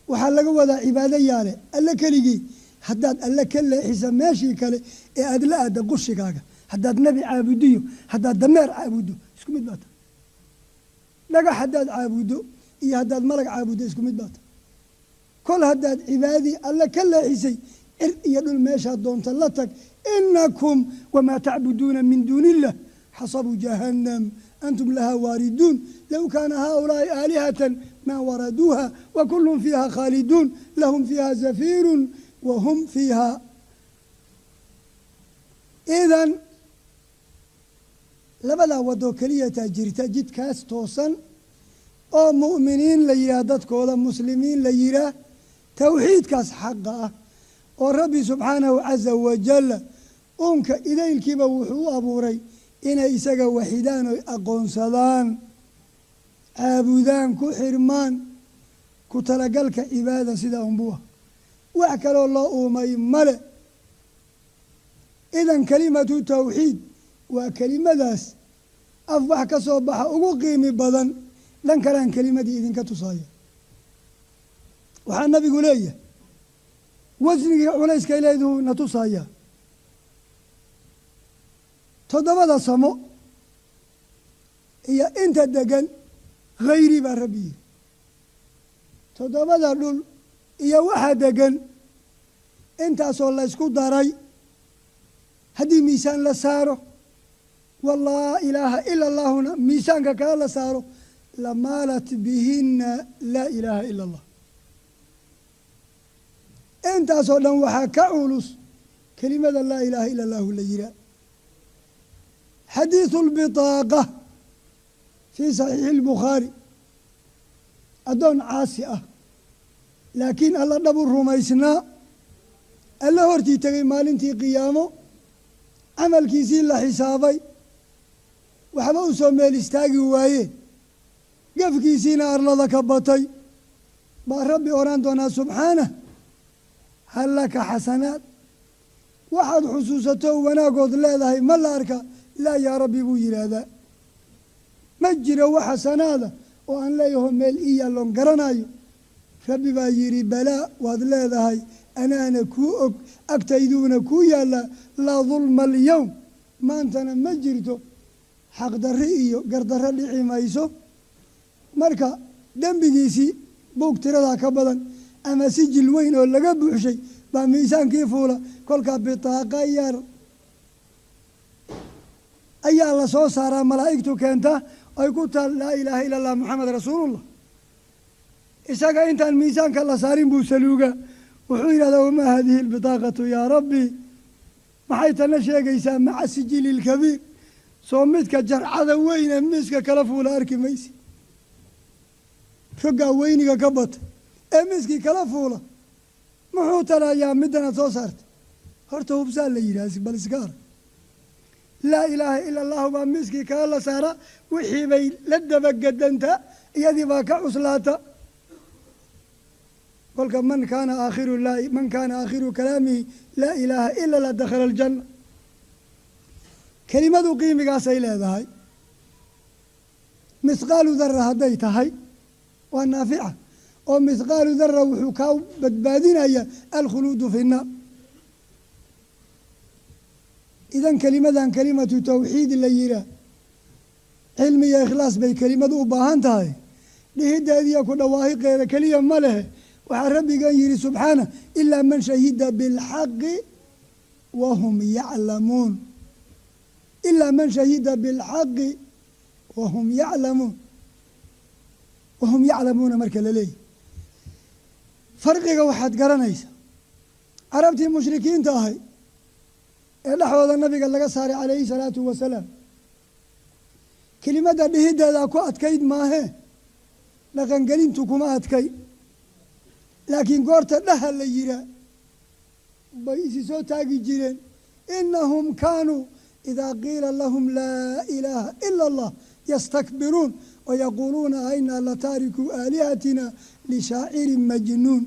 وحلق وضع عبادة يالي ألا كليجي حداد ألا كله حساب ماشي كله أدلا أدا قشي كاكا حداد نبي عابديو حداد دمير عابدو اسكو مدباتا لقى حداد عابدو إيه حداد ملك عابدو اسكو مدباتا كل حداد عبادي ألا كله حسي يدل ماشا دون تلتك إنكم وما تعبدون من دون الله حصب جهنم أنتم لها واردون لو كان هؤلاء آلهة ما وردوها وكل فيها خالدون لهم فيها زفير وهم فيها إذن لبلا ودوكلية جرتا جد كاس توصن أو مؤمنين ليرادت كولا مسلمين ليرا توحيد كاس حقه وربي سبحانه عز وجل أنك إلي الكيبا وحو أبوري إنا إساقا وحيدان أقون صدان عابدان كحرمان كتلقلك عبادة سيدا أنبوها وأكلوا الله أمي ملأ إذن كلمة توحيد وكلمة داس أفضح كصوبح أقوقيم بدن لن كلام كلمة دي إذن كتصايا وحان النبي يقول إيه وزنك وليس كيلاده نتصايا تضبط السماء هي أنت الدجن غيري بربي تضبط الدول هي واحد دجن أنت أصلا اسكو داري هدي ميسان لساره والله إله إلا الله هنا ميسان كلا ساره لمالت بهن لا إله إلا الله أنت أصلا وحكا علوس كلمة لا إله إلا الله اللي حديث البطاقة في صحيح البخاري أدون عاسئة لكن الله دبر رميسنا الله هرتي تغي مالنتي قيامه عمل كيسين لحسابي وحبا أسومي الاستاقي وايه قف كيسين أرلضا كبطي با ربي أوراندونا سبحانه هل لك حسنات waxaad xusuusato wanaagood leedahay ma la arka laa yaa rabbi buu yidhaahdaa ma jiro wax xasanaada oo aan leeyaho meel ii yaalloon garanayo rabbi baa yidhi balaa waad leedahay anaana kuu og agtayduuna kuu yaallaa laa dulma alyowm maantana ma jirto xaqdarri iyo gardarro dhici mayso marka dembigiisii buug tiradaa ka badan ama si jil weyn oo laga buuxshay baa miisaankii fuula kolkaa bitaaqa yar ayaa la soo saaraa malaa'igtu keenta ay ku taal laa ilaaha ila allah moxamed rasuulullah isaga intaan miisaanka la saarin buu saluuga wuxuu yidhahdaa wamaa haadihi albitaaqatu yaa rabbi maxay tana sheegaysaa maca sijili ilkabiir soo midka jarcada weyne miiska kala fuula arki maysi roggaa weyniga ka bata ee miiskii kala fuula muxuu tanayaa middanaad soo saartay horta hubsaa la yidhaahsi bal iska arag laa ilaaha ila allahu baa miiskii kala la saara wixii bay la dabagedantaa iyadii baa ka cuslaata kolka man kaana aakhiru kalaamihi laa ilaaha ila la dakhala aljanna kelimadu qiimigaasay leedahay mithqaalu dara hadday tahay waa naafica oo mithqaalu dara wuxuu kaa badbaadinaya alkhuluudu fi nnaar idan kelimadan kelimatu tawxiid la yihaa cilmi iyo ikhlaas bay kelimadu u baahan tahay dhihideediyo ku dhawaahiqeeda keliya ma lehe waxaa rabbigan yidhi subxaana ilaa man shahida bilxaqi wahum yaclamuun ilaa man shahida bilxaqi wahum yaclamuun wahum yaclamuuna marka la leeyahy farqiga waxaad garanaysaa carabtii mushrikiinta ahay ee dhexdooda nabiga laga saaray calayhi salaatu wasalaam kelimadda dhihideedaa ku adkayd maahee dhaqangelintu kuma adkay laakiin goorta dhaha la yihaa bay isi soo taagi jireen inahum kaanuu idaa qiila lahum laa ilaaha ila allah yastakbiruun wayaquuluuna ainaa lataarikuu aalihatina lishaacirin majnuun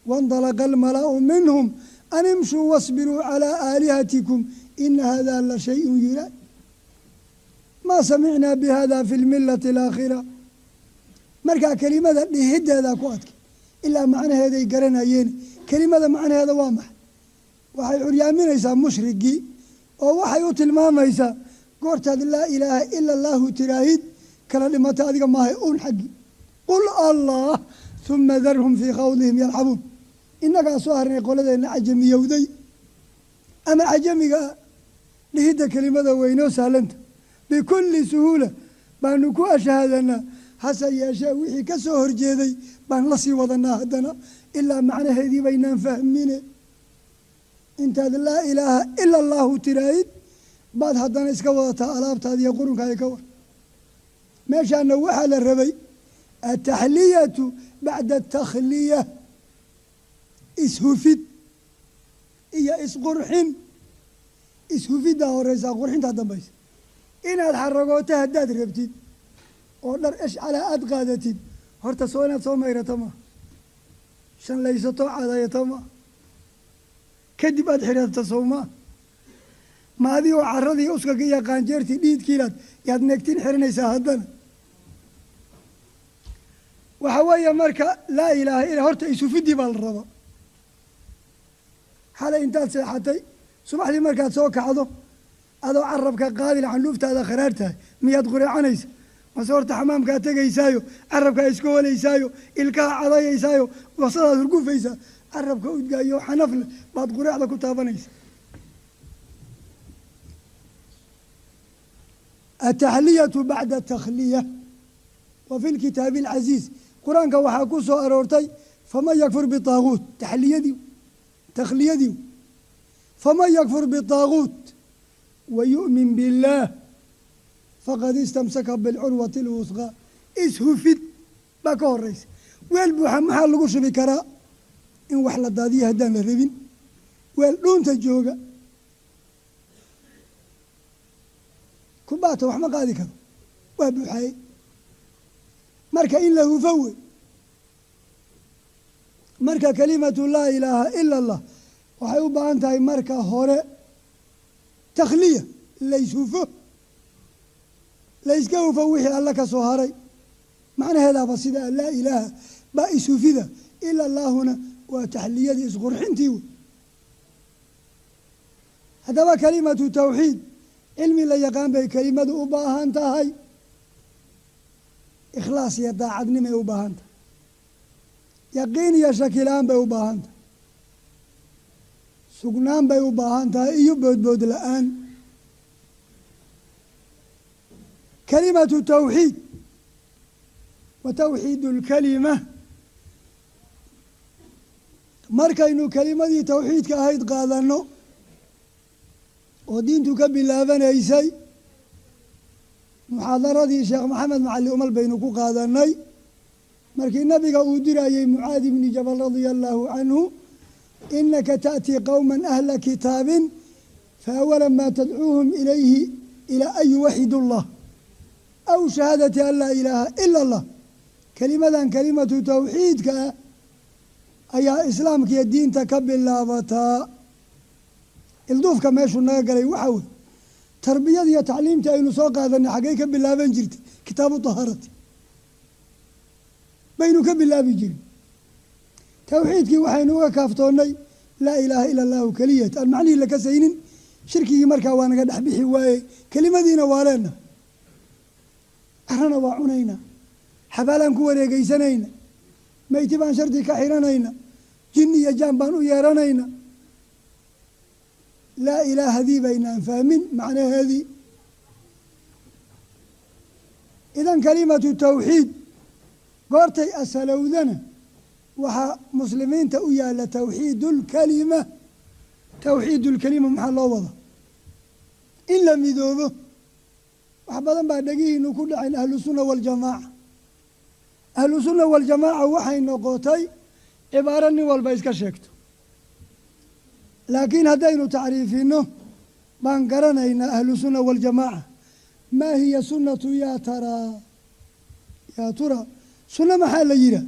waindalaqa almala'u minhum an imshuu wasbiruu calaa aalihatikum ina hada la shayun yuraad maa samicnaa bihada fi lmilati alaakhira markaa kelimada dhihideedaa ku adkay ilaa macnaheeday garanayeen kelimada macnaheeda waa maxay waxay curyaaminaysaa mushrigii oo waxay u tilmaamaysaa goortaad laa ilaaha ila allaahu tiraahid kala dhimata adiga maahay uun xaggii qul allah uma darhum fii khawdihim yalcabuun innagaa soo harnay qoladeenna cajamiyowday ama cajamiga dhihidda kelimada weynoo sahlanta bikulli suhuula baanu ku ashhadanaa hase yeeshee wixii ka soo horjeeday baan la sii wadanaa haddana ilaa macnaheedii baynaan fahmine intaad laa ilaaha ila allaahu tiraahid baad haddana iska wadataa alaabtaada iyo qurunkaaga ka war meeshaana waxaa la rabay ataxliyatu bacda atakhliya ishufid iyo isqurxin ishufiddaa horeysaa qurxintaa dambaysa inaad xaragooto haddaad rabtid oo dhar eshcalaa aada qaadatid horta soo inaad soo mayrato maa shanlaysato cadayato maa kadib aada xidhato sow maa ma adigoo caradii uskaga iyo qaanjeertii dhiidkiilaad yaad neegtin xirinaysaa haddana waxa weeye marka laa ilaaha ila horta isufidii baa la rabaa xalay intaad seexatay subaxdii markaad soo kacdo adoo carabka qaadil xanluuftaada kharaar tahay miyaad qureecanaysa mase horta xamaamkaa tegaysaayo carabkaa iska walaysaayo ilkaha cadayaysaayo wasadaad hurgufaysaa carabka udgaayo xanafle baad qureecda ku taabanaysa ataxliyatu bacda takhliya wa fi lkitaabi alcasiiz qur-aanka waxaa ku soo aroortay faman yakfur bitaaguut takhliyadii faman yakfur bitaaguut wayu'min biاllaah faqad istamsaka bilcurwati اlwusqaa ishufid baa ka horeysa weel buuxa maxaa lagu shubi karaa in wax la daadiyo haddaan la rabin weel dhuunta jooga kubaata wax ma qaadi karo waa buuxaye marka in la hufo wey marka kelimatu laa ilaaha ila allah waxay u baahan tahay marka hore takhliya layshufo layska hufo wixii alla ka soo haray macnaheedaaba sida laa ilaaha baa ishufida ila allaahuna waa taxliyadii isqurxintii wey haddaba kelimatu tawxiid cilmi la yaqaan bay kelimadu u baahan tahay ikhlaas iyo daacadnimay u baahan tahay yaqiin iyo shakilaan bay u baahan tahay sugnaan bay u baahan tahay iyo boodbood la-aan kelimatu tawxiid wa tawxiidu lkalima markaynu kelimadii tawxiidka ahayd qaadanno oo diintu ka bilaabanaysay muxaadaradii sheekh maxamed macali umal baynu ku qaadannay markii nabiga uu dirayey mucaad ibni jabal radia allaahu canhu inaka ta'tii qowman ahla kitaabin faawala maa tadcuuhum ilayhi ilaa an yuwaxidu llah aw shahaadati an laa ilaaha ila allah kelimadan kelimatu tawxiidka ah ayaa islaamkiiyo diinta ka bilaabataa ilduufka meeshuu naga galay waxaa wey tarbiyada iyo tacliimtii aynu soo qaadanay xaggay ka bilaaban jirtay kitaabu tahaarati baynu ka bilaabi jirin tawxiidkii waxaynu uga kaaftoonnay laa ilaaha ila allahu keliyat aan macnihii la kasaynin shirkigii markaa waa naga dhex bixi waaye kelimadiina waa leenaha carana waa cunayna xabaalaan ku wareegeysanayna meyti baan shardi ka xiranayna jinni iyo jaan baan u yeeranayna laa ilaahadii baynaan fahmin macnaheedii idan kelimatu tawxiid goortay asalowdana waxaa muslimiinta u yaalla tawxiidu lkalima tawxiidu lkalima maxaa loo wada in la midoobo wax badan baa dhegihiinu ku dhaceen ahlu sunna waljamaaca ahlu sunna waljamaaca waxay noqotay cibaaro nin walba iska sheegto laakiin haddaynu tacriifinno baan garanaynaa ahlu sunna waljamaaca maa hiya sunnatu yaa tura sunno maxaa la yidhaah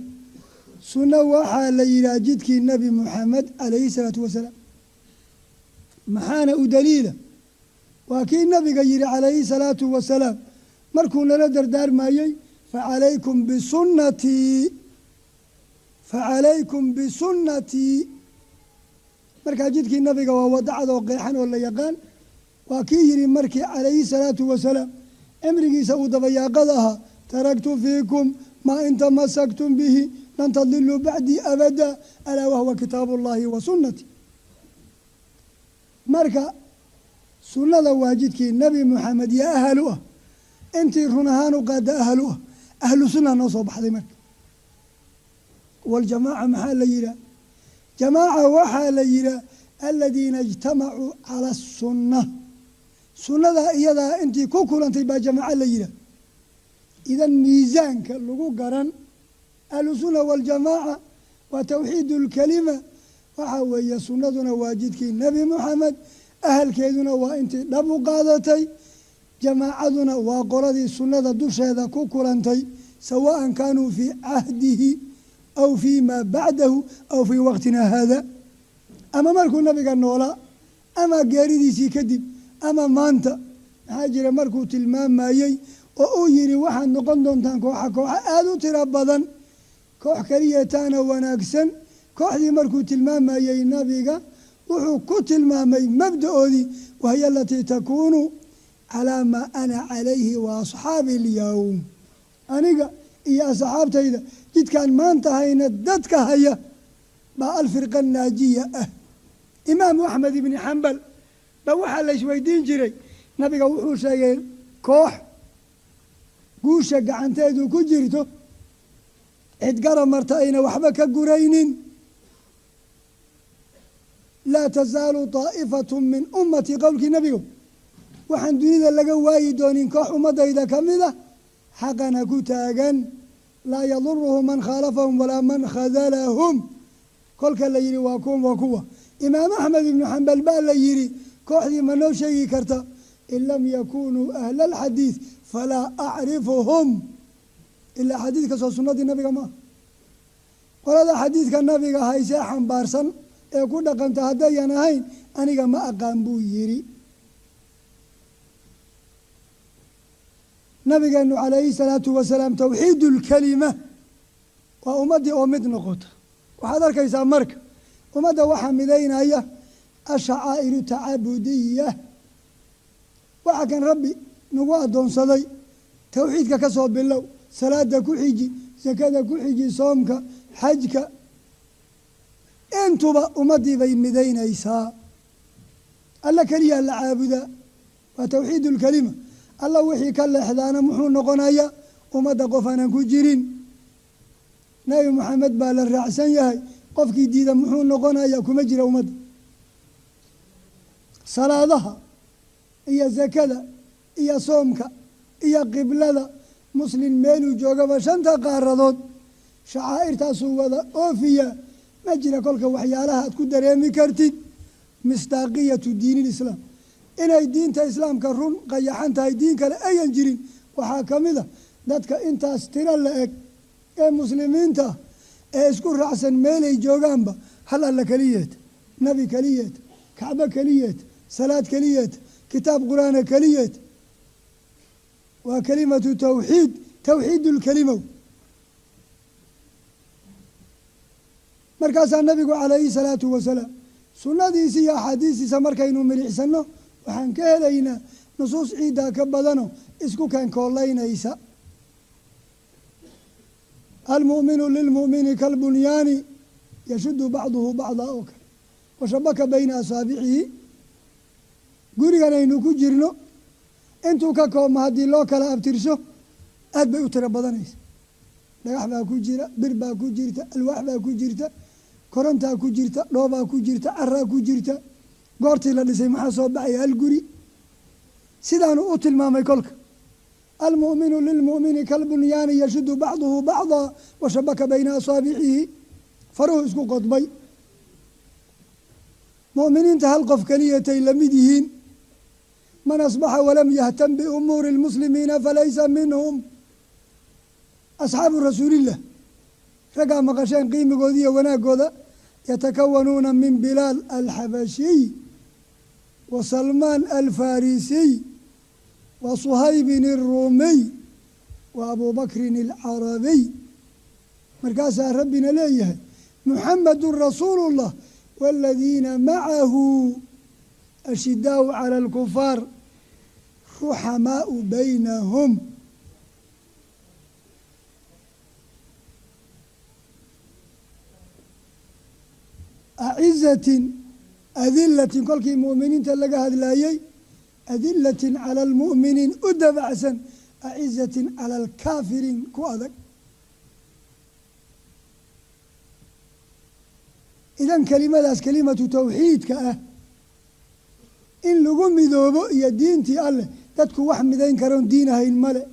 sunno waxaa la yidhaah jidkii nebi muxamed calayhi salaatu wasalaam maxaana u daliila waa kii nabiga yidhi calayhi salaatu wasalaam markuu nala dardaarmayey facalaykum bisunnatii markaa jidkii nabiga waa wadacad oo qeexan oo la yaqaan waa kii yidhi markii calayhi salaatu wasalaam cimrigiisa uu dabayaaqada ahaa taraktu fiikum maa in tamasaktum bihi lan tadiluu bacdii abada alaa wahwa kitaabu llahi wa sunnati marka sunnada waa jidkii nebi moxamed yaa ahalu ah intii run ahaan u qaada ahalu ah ahlu sunna noo soo baxday marka waljamaaca maxaa la yidhaah jamaaca waxaa la yidhaah aladiina ijtamacuu cala asunna sunnadaa iyadaa intii ku kulantay baa jamaaco la yidhaah idan miisaanka lagu garan ahlu sunna waljamaaca waa tawxiidu lkalima waxaa weeye sunnaduna waa jidkii nebi moxamed ahalkeeduna waa intii dhab u qaadatay jamaacaduna waa qoladii sunnada dusheeda ku kulantay sawaan kaanuu fii cahdihi aw fii maa bacdahu aw fii waqtina haada ama markuu nabiga noolaa ama geeridiisii kadib ama maanta maxaa jira markuu tilmaamayey oo uu yidhi waxaad noqon doontaan kooxa aada u tiro badan koox keliyataana wanaagsan kooxdii markuu tilmaamayey nabiga wuxuu ku tilmaamay mabda-oodii wahiya alatii takuunu calaa maa ana calayhi wa asxaabi alyowm aniga iyo asxaabtayda jidkaan maanta hayna dadka haya baa alfirqa naajiya ah imaamu axmed ibni xambal ba waxaa la isweydiin jiray nabiga wuxuu sheegay koox guusha gacanteedu ku jirto cid gara marta ayna waxba ka guraynin laa tasaalu taa'ifatu min ummatii qowlkii nebigu waxaan dunida laga waayi doonin koox ummadayda ka mid a xaqana ku taagan laa yaduruhum man khaalafahum walaa man khadalahum kolka la yidhi waa kuwa imaam axmed ibnu xambal baa la yidhi kooxdii ma noo sheegi karta in lam yakunuu ahla alxadiid falaa acrifuhum ilaa xadiidka soo sunnadii nabiga maaha qolada xadiidka nabiga haysee xambaarsan ee ku dhaqanta haddayan ahayn aniga ma aqaan buu yidhi. nabigeenu calayhi salaatu wasalaam tawxiidulkelima waa ummaddii oo mid noqota. waxaad arkaysaa marka ummadda waxaa midaynaya ashacaa'iru tacabudiya, waxa kan rabbi nagu addoonsaday towxiidka ka soo bilow, salaada ku xiji, sakada ku xiji, soomka, xajka, intuba ummaddii bay midaynaysaa. alla keliyaa la caabudaa, waa towxiidulkelima. alla wixii ka leexdaana muxuu noqonayaa ummadda qof aanan ku jirin. nebi moxamed baa la raacsan yahay, qofkii diida muxuu noqonayaa kuma jira ummadda. salaadaha iyo sakada iyo soomka iyo qiblada muslim meeluu joogaba shanta qaaradood shacaa'irtaasuu wada oofiya. ma jira kolka waxyaalaha aad ku dareemi kartid misdaaqiyatu diinilislaam, inay diinta islaamka run qayaxan tahay, diin kale ayan jirin. waxaa ka mid a dadka intaas tiro la eg ee muslimiinta ah ee isku raacsan meelay joogaanba hal alla keliyeeta, nabi keliyeeta, kacbo keliyeeta, salaad keliyeeta, kitaab qur-aana keliyeeta. waa kelimatu tawxiid, tawxiidulkelimow. markaasaa nabigu calayhi salaatu wasalaam sunnadiisa iyo axaadiistiisa markaynu milicsano waxaan ka helaynaa nusuus ciiddaa ka badano isku keenkoolaynaysa. almu'minu lilmu'mini kalbunyaani yashudu bacduhu bacdaa oo kale washabaka bayna asaabicihi. gurigan aynu ku jirno intuu ka koobma haddii loo kala abtirso aad bay u tiro badanaysa. dhagax baa ku jira, bir baa ku jirta, alwaax baa ku jirta, korontaa ku jirta, dhoobaa ku jirta, caraa ku jirta. goortii la dhisay maxaa soo baxaya? hal guri. sidaanu u tilmaamay kolka almu'minu lilmu'mini kalbunyaani yashudu bacduhu bacdaa washabaka bayna asaabicihi. faruhu isku qodbay. mu'miniinta hal qof keliyatay la mid yihiin. man asbaxa walam yahtam biumuuri lmuslimiina falaysa minhum. asxaabu rasuulillah raggaa maqasheen qiimigooda iyo wanaagooda yatakawanuuna min bilaal alxabashiy wa salmaan alfarisiy wa suhaybin alruumiy wa abubakrin alcarabiy. markaasaa rabbina leeyahay muxamadun rasuulu llah waaladiina macahu ashidaau cala alkufaar ruxamaau baynahum. acizatin adilatin kolkii mu'miniinta laga hadlaayey adilatin cala almu'miniin u dabacsan, acizatin cala alkaafiriin ku adag. idan kelimadaas kelimatu tawxiidka ah in lagu midoobo iyo diintii alleh, dadku wax midayn karoon diin ahayn male.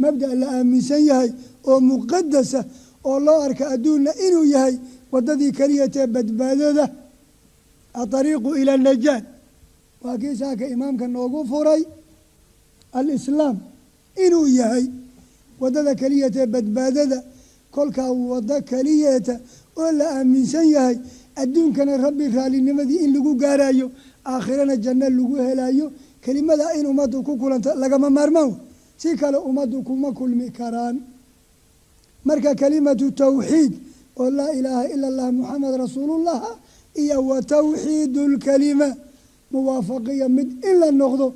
mabda' la aaminsan yahay oo muqadasa oo loo arka adduunna inuu yahay waddadii keliyatee badbaadada, aariiqu ila najaat. waa kii saaka imaamka noogu furay alislaam inuu yahay waddada keliyatee badbaadada. kolkaa waddo keliyata oo la aaminsan yahay adduunkana rabbi raalinimadii in lagu gaarayo, aakhirana janno lagu helayo. kelimada in ummaddu ku kulanta lagama maarmaan, si kale ummaddu kuma kulmi karaan. marka kelimatu tawxiid oo laa ilaaha ila allah muxamed rasuulullah iyo wa tawxiidulkelima muwaafaqiya mid in la noqdo.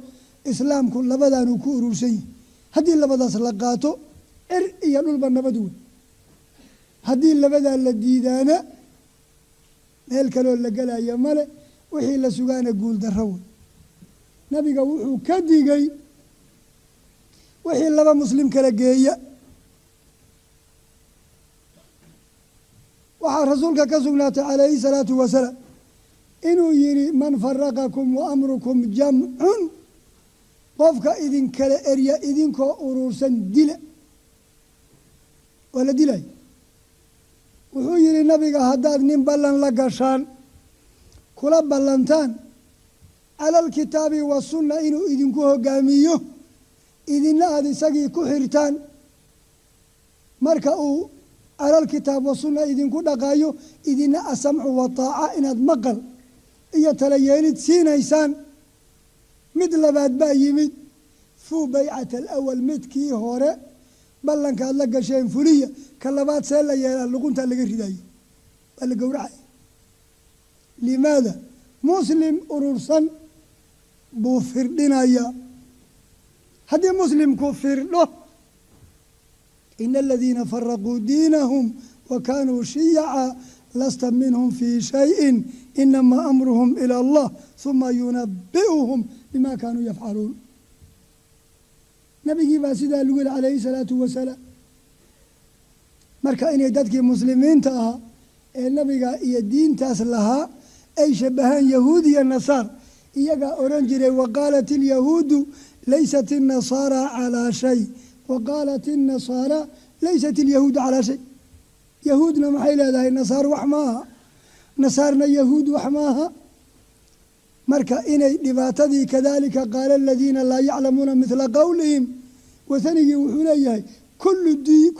islaamku labadaanuu ku urursan yihi. haddii labadaas la qaato cir iyo dhulba nabad wey. haddii labadaa la diidaana meel kaloo la gelaya male, wixii la sugaana guul darro wey. nabiga wuxuu ka digay wixii laba muslim kala geeya. waxaa rasuulka ka sugnaatay calayhi salaatu wasalaam inuu yidhi man faraqakum wa amrukum jamcun, qofka idinkala erya idinkoo urursan dila. waa la dilay. wuxuu yidhi nabiga haddaad nin ballan la gashaan, kula ballantaan cala alkitaabi wasunna inuu idinku hogaamiyo, idinna aada isagii ku xirtaan, marka uu على الكتاب والسنة إذن كنا قايو إذن السمع والطاعة إن مقل إيا تليالد سينيسان مثل بعد بايمد فو بيعة الأول متكي هوري بلن كان لقى شيء فلية كلابات سيلا يا لقونت اللي قرداي اللي قورعي لماذا مسلم أرورسان بوفردنا يا هذا مسلم كفر له إن الذين فرقوا دينهم وكانوا شيعا لست منهم في شيء إنما أمرهم إلى الله ثم ينبئهم بما كانوا يفعلون نبي باسدا لقول عليه الصلاة والسلام marka inay dadkii muslimiinta ah ee nabiga iyo diintaas lahaa ay shabahaan yahuud iyo nasaar iyaga oran jiray waqaalat alyahuudu laysat an-nasara ala shay waqaalat an-nasara laysat alyahuudu ala shay yahuudna maxay leedahay nasaar wax maaha nasaarna yahuud wax maaha marka inay dhibaatadii kadalika qaala alladina laa yaclamuuna mithla qawlihim wathanigii wuxuu leeyahay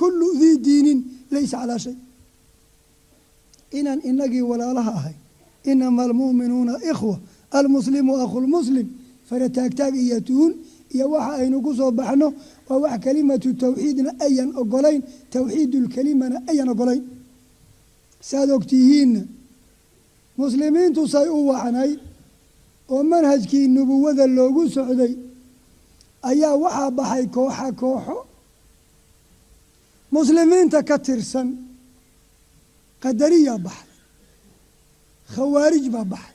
كل ذي دين ليس على شيء إن إنجي ولا لها أهي إنما المؤمنون إخوة المسلم أخو المسلم فلتاكتاك إياتون يوحى أي نقص وبحنه ووحى كلمة التوحيد أيا أقولين توحيد الكلمة أيا أقولين سادوكتيهين مسلمين تصيئوا عناي ومنهج كي النبوة اللوغو سعودي أيا وحى بحي كوحا كوحو مسلمين تكترسن قدرية بحر خوارج بحر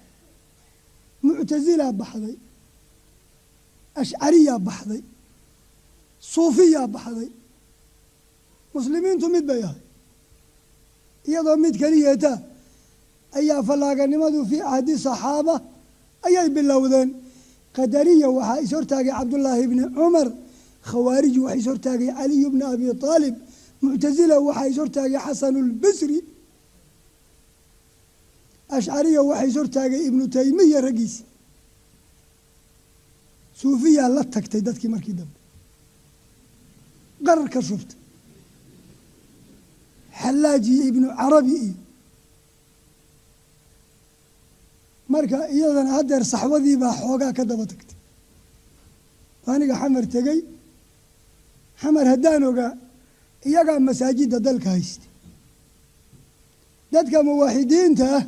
معتزلة بحر أشعرية بحر صوفية بحر مسلمين تمد بيها يضا مد كريتا أيا فلاقا نمدوا في عهد الصحابة أيا باللوذين قدرية وحي سورتاقي عبد الله بن عمر خوارج وحي سورتاقي علي بن أبي طالب معتزلة وحي سورتاقي حسن البصري أشعرية وحي سورتاقي ابن تيمية رقيس صوفية لا تكتيدتك مركي دم قرر كشفت حلاجي ابن عربي مركا إيضا هدر صحوذي بحوقا كدبتكت وانيقا حمر تقي حمر هدانوقا iyagaa masaajidda dalka haysta dadka muwaaxidiinta ah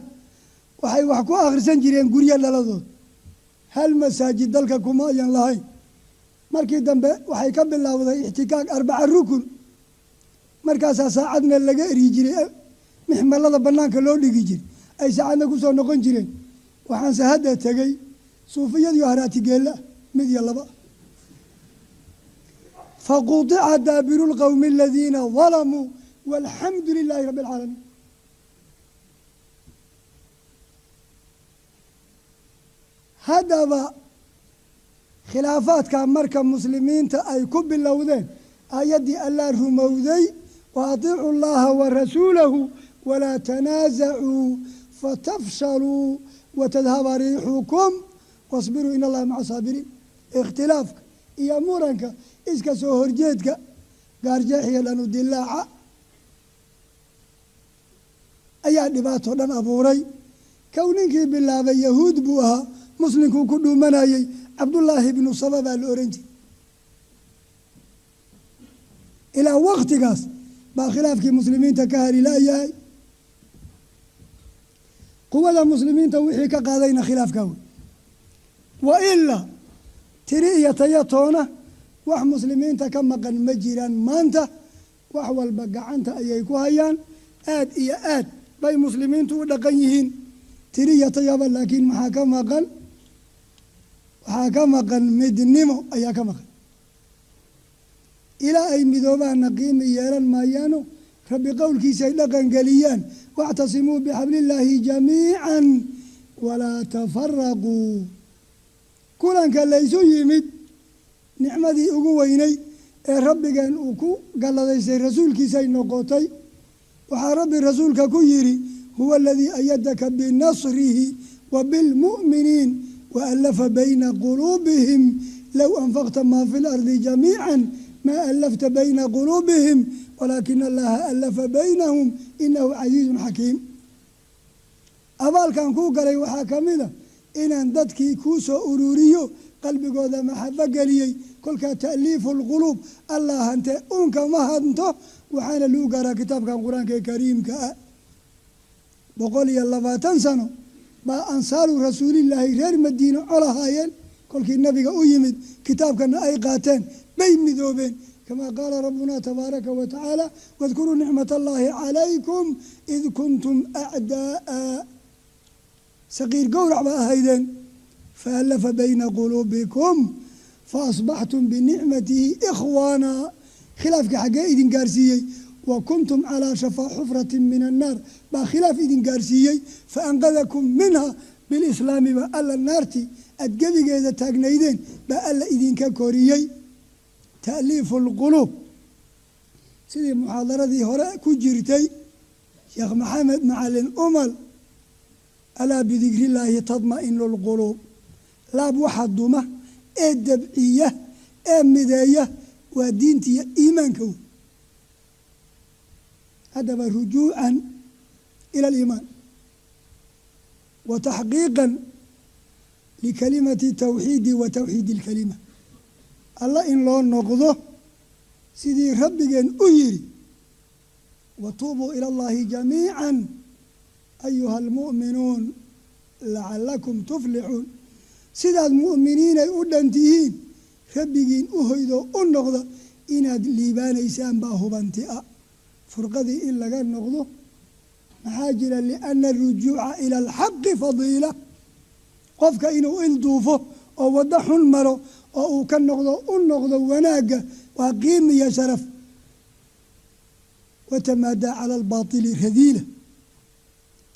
waxay wax ku akhrisan jireen guryo dhaladood hal masaajid dalka kuma ayan lahayn markii dambe waxay ka bilowday ixtikaak 4 rukun markaasaa saacadna laga eri jiray mixmalada bannaanka loo dhigi jiray ay saacadna ku soo noqon jireen waxaanse hadda tegey suufiyadii haraatigeella mid iyo laba فقطع دابر القوم الذين ظلموا والحمد لله رب العالمين هذا خلافات كان مركب مسلمين أي كب اللوذين أيدي الله رموذي وأطيعوا الله ورسوله ولا تنازعوا فتفشلوا وتذهب ريحكم واصبروا إن الله مع الصابرين اختلافك يأمرك إسكا سوهر جيدك قارجاحي لأنو دلاعة أيها دباتو لن أبوري كونينك بالله يهود بوها مسلمكو كدو منايي عبد الله بن صباب الأورنجي إلى وقت قاس با خلافك مسلمين تكهري لا ياي قوة المسلمين توحي كقاضينا خلاف كون وإلا تري يتيطونه wax muslimiinta ka maqan ma jiraan maanta wax walba gacanta ayay ku hayaan aad iyo aad bay muslimiintu u dhaqan yihiin tiriyatayaba laakiin waxaa ka maqan midnimo ayaa ka maqan ilaa ay midoobaana qiimi yeelan maayaano rabbi qowlkiisa ay dhaqan geliyaan wactasimuu bixablillaahi jamiican walaa tafaraquu kulanka laysu yimid nicmadii ugu weynay ee rabbigan uu ku galladaysay rasuulkiisay noqotay waxaa rabbi rasuulka ku yidhi huwa aladii ayadaka binasrihi wa bilmu'miniin وألف بين قلوبهم لو أنفقت ما في الأرض جميعا ما ألفت بين قلوبهم walaakina allaha allafa baynahum inahu casiizun xakiim. abaalkan kuu galay waxaa ka mid a inaan dadkii kuu soo ururiyo qalbigooda maxabo geliyey. kolkaa ta'liifu lquluub allah hante uunka ma hanto waxaana lagu gaaraa kitaabkan qur-aanka ee kariimka ah. 120 sano baa ansaaru rasuulillaahi reer madiine colahaayeen. kolkii nabiga u yimid kitaabkana ay qaateen bay midoobeen. kamaa qaala rabbuna tabaaraka wa tacaala wadkuruu nicmat allaahi calaykum id kuntum acdaa'a. saqiir gowrac baa ahaydeen faallafa bayna quluubikum faasbaxtum binicmatihi ikhwaana. khilaafkii xaggee idin gaarsiiyey? wa kuntum calaa shafaa xufratin min annaar baa khilaaf idin gaarsiiyey faanqadakum minha bilislaami baa alla naartii aad gebigeeda taagnaydeen baa alla idinka koriyey. ta'liifu lquluub sidii muxaadaradii hore ku jirtay sheekh maxamed macalin umal, alaa bidikrillaahi tadma'inu lquluub. laab waxa duma ee dabciya ee mideeya waa diinta iyo iimaanka wey. haddaba rujuucan ila aliimaan wa taxqiiqan likalimati tawxiidi wa tawxiidi alkalima. alla in loo noqdo sidii rabbigeen u yidhi watuubuu ila allahi jamiican ayuha almu'minuun lacalakum tuflixuun. sidaad mu'miniinay u dhan tihiin rabbigiin u hoydoo u noqda inaad liibaanaysaan baa hubanti a. furqadii in laga noqdo maxaa jira? lianna arujuuca ila alxaqi fadiila. qofka inuu ilduufo oo waddo xun maro oo uu ka noqdo u noqdo wanaagga waa qiimi iyo sharaf. watamaadaa cala albaatili radiila.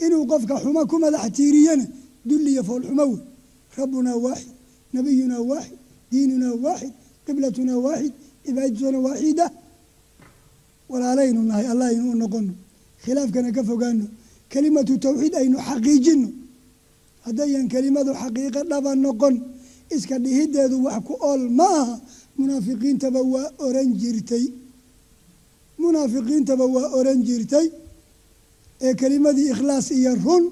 inuu qofka xumo ku madax tiiriyana dulli iyo foolxumo wey. rabbunaa waaxid, nabiyunaa waaxid, diinunaa waaxid, qiblatunaa waaxid, cibaadatunaa waaxida. walaalaynu nahay allah aynu u noqono, khilaafkana ka fogaano, kelimatu tawxiid aynu xaqiijino. haddayan kelimadu xaqiiqo dhaba noqon iska dhihideedu wax ku ool ma aha. munaafiqiintaba waa oran jirtay ee kelimadii ikhlaas iyo run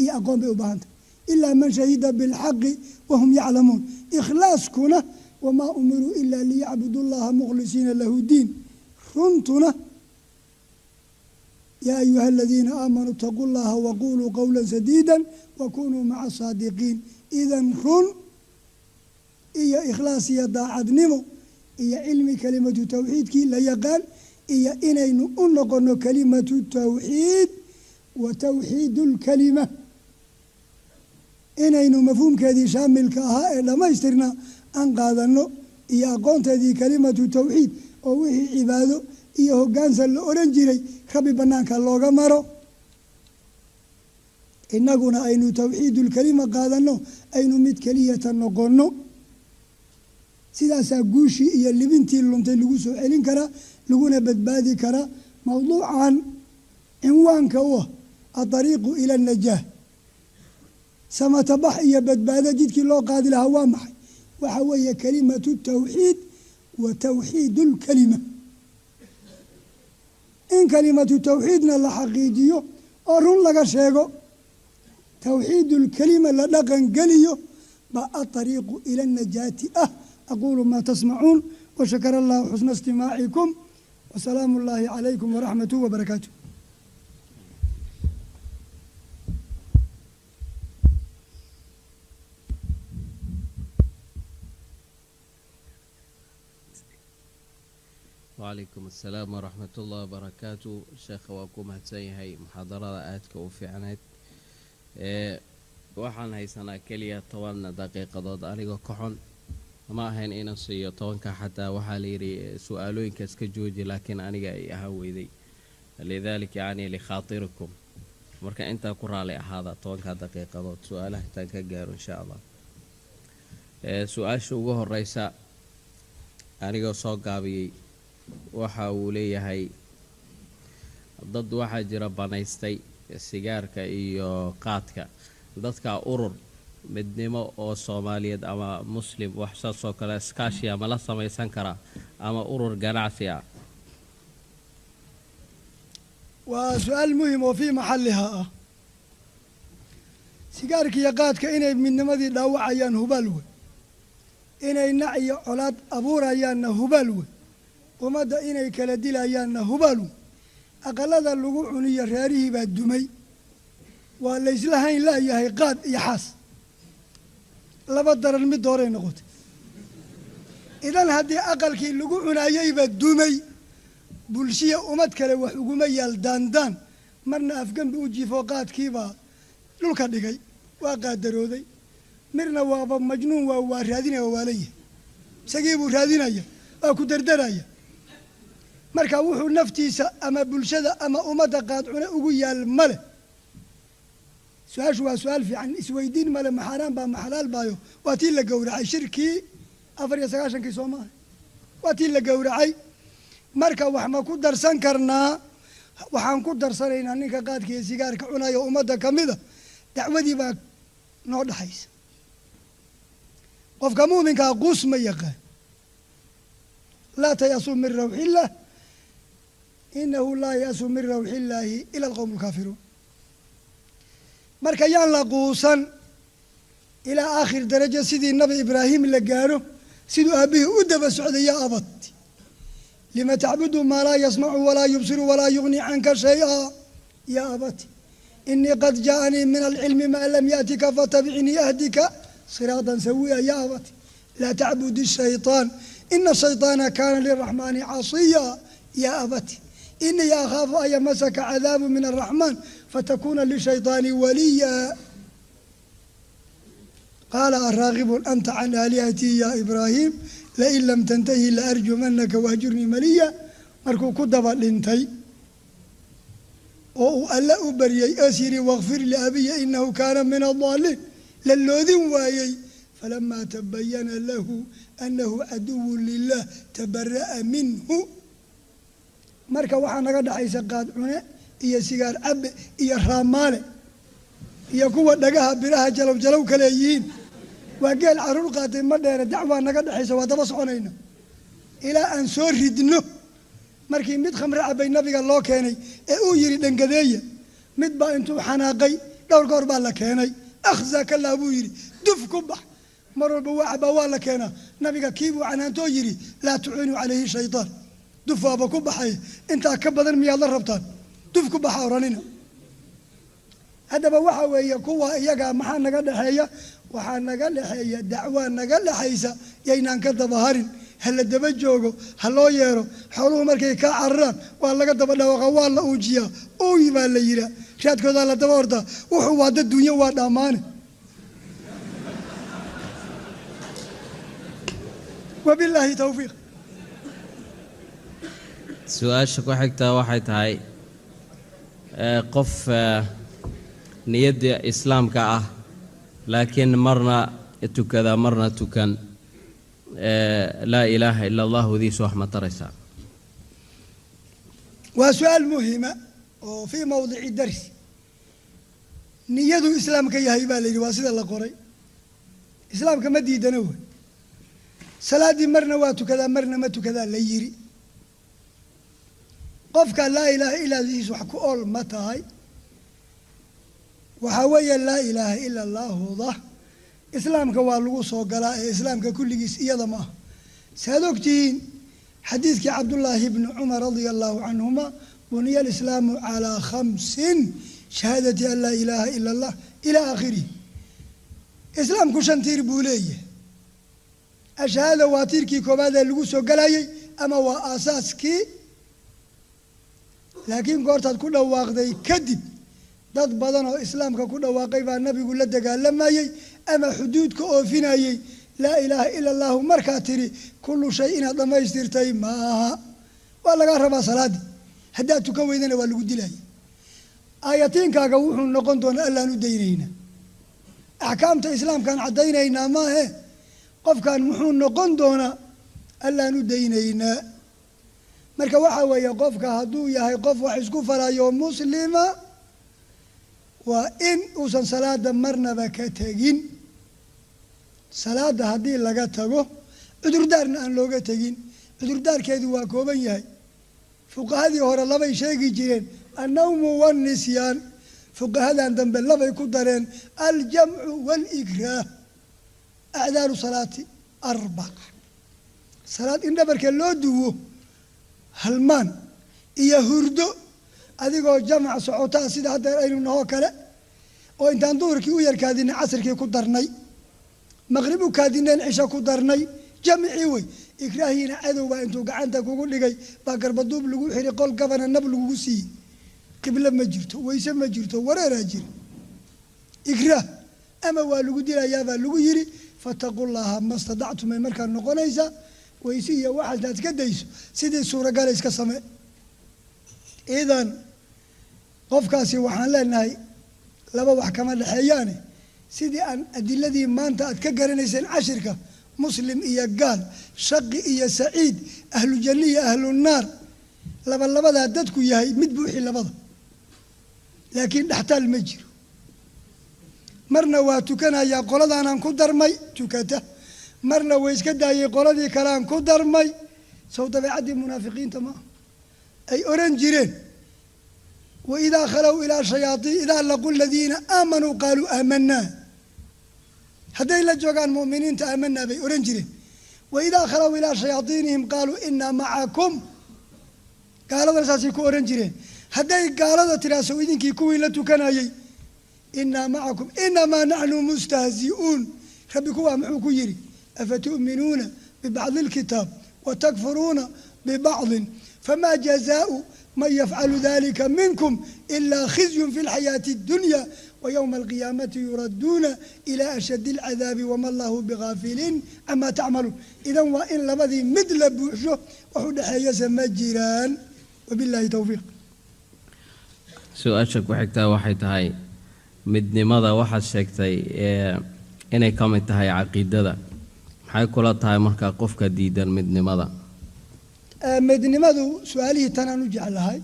iyo aqoon bay u baahantay. ilaa man shahida bilxaqi wahum yaclamuun. ikhlaaskuna wamaa umiruu ilaa liyacbudu llaha mukhlisiina lahu diin. runtuna yaa ayuha aladiina aamanuu itaquu llaha waquluu qowla sadiida wakunuu maca saadiqiin. idan run iyo ikhlaas iyo daacadnimo iyo cilmi kelimatu tawxiidkii la yaqaan iyo inaynu u noqono kelimatu tawxiid wa tawxiidu lkalima, inaynu mafhuumkeedii shaamilka ahaa ee dhammaystirnaa aan qaadanno iyo aqoonteedii kelimatu tawxiid oo wixii cibaado iyo hoggaansan la odhan jiray rabbi bannaanka looga maro. innaguna aynu tawxiidulkalima qaadanno aynu mid keliyata noqonno. sidaasaa guushii iyo libintii luntay lagu soo celin karaa laguna badbaadi karaa. mawduucan cinwaanka u ah adariiqu ila anajaah, samatabax iyo badbaado jidkii loo qaadi lahaa waa maxay? waxa weeye kelimatu tawxiid wa tawxiidu lkalima. in kelimatu tawxiidna la xaqiijiyo oo run laga sheego, tawxiidu lkalima la dhaqan geliyo baa adariiqu ila anajaati ah. aquulu maa tasmacuun washakara allahu xusna istimaacikum wasalaamu ullaahi calaykum waraxmatuh wabarakaatu. wacalaykum assalaam waraxmat ullahi wabarakaatu. sheekha waa ku mahadsan yahay muxaadarada aadka u fiicnayd. waxaan haysanaa keliya 10 daqiiqadood anigoo ka xon ma ahayn inaan siiyo 10ka xataa. waxaa layidhi su-aalooyinkaas ka jooji, laakiin aniga ay ahaan weyday, lidaalika yacni likhaatirikum. marka intaa ku raali ahaada 10ka daqiiqadood su-aalaha intaan ka gaaro insha allah. su-aasha ugu horeysa anigoo soo gaabiyey waxa uu leeyahay dad waxaa jira banaystay sigaarka iyo qaadka. dadka urur midnimo oo Soomaaliyeed ama muslim wax saasoo kale iskaashi ama la samaysan karaa ama urur ganacsi ah. وسؤال مهم وفي محلها سيجارك يقادك إني من نمذي داوع أيان هبالوي إني نعي أولاد أبور أيان هبالوي ومدى إني كالديل أيان هبالوي أقل هذا اللقوع نية راريه بالدمي وليس لها لا يهي قاد يحاس لا بدر المدورين نقول إذن هذه أقل كي اللقوع نية بالدمي بولشية أمدك لو حكومية الداندان مرنا أفقن بوجي فوقات كيبا لولكا دقي وقادروا ذي مرنا وابا مجنون وارادين وواليه سقيبوا رادين أكو دردرايا marka wuxuu naftiisa ama bulshada ama umada qaadcuna ugu yaal male su'aashu waa su'aal fiican isweydiin male maxaraan baa maxalaal baayo waa tii la gowracay shirkii 94kii Soomaaliya waa tii la gowracay marka wax ma ku darsan karnaa waxaan ku darsanaynaa ninka qaadka iyo sigaarka cunayo umada kamida dacwadii baa noo dhaxaysa qofka muuminka qus ma yaqaan la tayasu min rawhillah إنه لا يأس من روح الله إلى القوم الكافرون مركا يان لقوسا إلى آخر درجة سيدي النبي إبراهيم اللي قالوا سيدو أبيه أدب السعودية يا أبت لما تعبدوا ما لا يسمع ولا يبصر ولا يغني عنك شيئا يا أبت إني قد جاءني من العلم ما لم يأتك فاتبعني أهدك صراطا سويا يا أبت لا تعبد الشيطان إن الشيطان كان للرحمن عصيا يا أبت إني أخاف أن يمسك عذاب من الرحمن فتكون للشيطان وليا قال أراغب أنت عن آلهتي يا إبراهيم لئن لم تنتهي لأرجمنك وأهجرني مليا مركو كدب لنتي وألا أبري أسيري واغفر لأبي إنه كان من الضالين للذين وايي فلما تبين له أنه عدو لله تبرأ منه marka waxa naga dhaxaysa qaad cune iyo sigaar ab iyo raamaale iyo kuwa dhagaha biraha jalow kale yihiin waa geel caruur qaatay ma dheer dacwa naga dhaxaysa waa daba soconayna ila aan soo ridno markii mid khamra abay nabiga loo keenay ee uu yiri dhangadeeya mid baa intuu xanaaqay dhowr goor baa la keenay akhzaka la buu yiri duf ku bax mar walba waa la keenaa nabiga kiibu canaantoo yiri la tu'inu alayhi shaytaan دفا بكو بحي انت كبدن مياد ربطان دف كو بحا ورانينا هذا بوحا ويا كوا ايغا ما نغا دخيا waxa naga dhaxeeya dacwa naga dhaxaysa yaynaan ka dabaharin hal daba joogo haloo yeero xooluhu markay ka cararaan waa laga daba dhawaqa waa la uujiya oo yimaa la yira shaadkooda la daba horta wuxuu wada dunya waa dhamaane wabillahi tawfiiq su-aasha ku xigtaa waxay tahay qof niyadda islaamka ah laakiin marna tukada marna tukan laa ilaaha ila allah wadiisu wax ma taraysaa waa su-aal muhima oo fii mawdici darsi niyadu islaamka yahay baa la yidhi waa sida la qoray islaamka ma diidana wey salaaddii marna waa tukadaa marna ma tukadaa la yidhi qofka laa ilaaha ilaa diis wax ku ool ma tahay waxaa weeye laa ilaaha ila allaahuda islaamka waa lagu soo galaa ee islaamka kulligiis iyada ma aha saad ogtihiin xadiidkii cabdullaahi bni cumar radia allaahu canhuma buniya alislaamu calaa 5 shahaadati an laa ilaaha ila allah ilaa aakhirihi islaamku 5 tiir buu leeyahay ashahaada waa tiirkii koobaad ee lagu soo galayay ama waa aasaaskii laakiin goortaad ku dhawaaqday kadib dad badan oo islaamka ku dhawaaqay baa nabigu la dagaalamayay ama xuduudka oofinayay laa ilaaha ila allah markaa tiri kullu shay inaad dhammaystirtay maaha waa laga rabaa salaadii haddaad tukan weydana waa lagu dilaya aayatiinkaaga wuxuu noqon doonaa allaan u daynaynaa axkaamta islaamkaan caddaynaynaa maahe qofkan muxuu noqon doonaa allaan u daynaynaa marka waxa weeye qofka hadduu yahay qof wax isku falayo muslima waa in uusan salaada marnaba ka tegin salaada haddii laga tago cudurdaarna aan looga tegin cudurdaarkeedu waa kooban yahay fuqahadii hore labay sheegi jireen النوم والنسيان فقهاء ذنب الله يقدرين الجمع والإكراه أعذار صلاة 4 صلاة إن برك الله دوه هلمان إيا هردو أديكو جمع سعوتا سيدا حتى أين هو كلا وإنت أندورك وير كادين عصر كي قدرني مغرب كادين عشاء قدرني جمعي وي إكراهينا عدو وإنتو قعنتك وقول لي باكر بدوب لقو حري قول قبنا النبل وقسي قبل ما جرتو ويسمى جرتو ورا راجل إكراه أما والو دير يابا لقو يري فاتقوا الله ما استطعتم من مركان نقونيسا ويسيا واحد لا تكديس سيدي سورة قال إسكا سمع إذن قفكاسي وحان لناي لما وحكما لحياني سيدي أن الذي ما أنت أتكقرنيسين عشركة مسلم إيا قال شقي إيا سعيد أهل الجنة أهل النار لما ذا دتكو ياهي مدبوحي لبضا لكن نحتاج المجر مرنا واتكنا يا قولنا أنا نقدر مي تكته مرنا ويسكدا يا قولنا كلام قدر مي صوت بعد المنافقين تمام أي أورنجرين وإذا خلوا إلى شياطين إذا لقوا الذين آمنوا قالوا آمنا هذا إلا جوكان مؤمنين تآمنا بي أورنجرين وإذا خلوا إلى شياطينهم قالوا إنا معكم قال هذا ساسيكو أورنجرين هذا قال هذا تراسو إذن كي كوي لتكنا يي إنا معكم إنما نحن مستهزئون ربكوا أمحوكو يري أفتؤمنون ببعض الكتاب وتكفرون ببعض فما جزاء من يفعل ذلك منكم إلا خزي في الحياة الدنيا ويوم القيامة يردون إلى أشد العذاب وما الله بغافل عما تعملون إذا وإن لبذي مثل بوحشه وحد حياس مجيران وبالله توفيق سؤال شك وحكتها واحد هاي مدني ماذا واحد شكتي إني كمت هاي عقيدة هاي كلها هاي مركا قفك ديدا مدني ماذا مدني ماذا سؤالي تنانو جعل هاي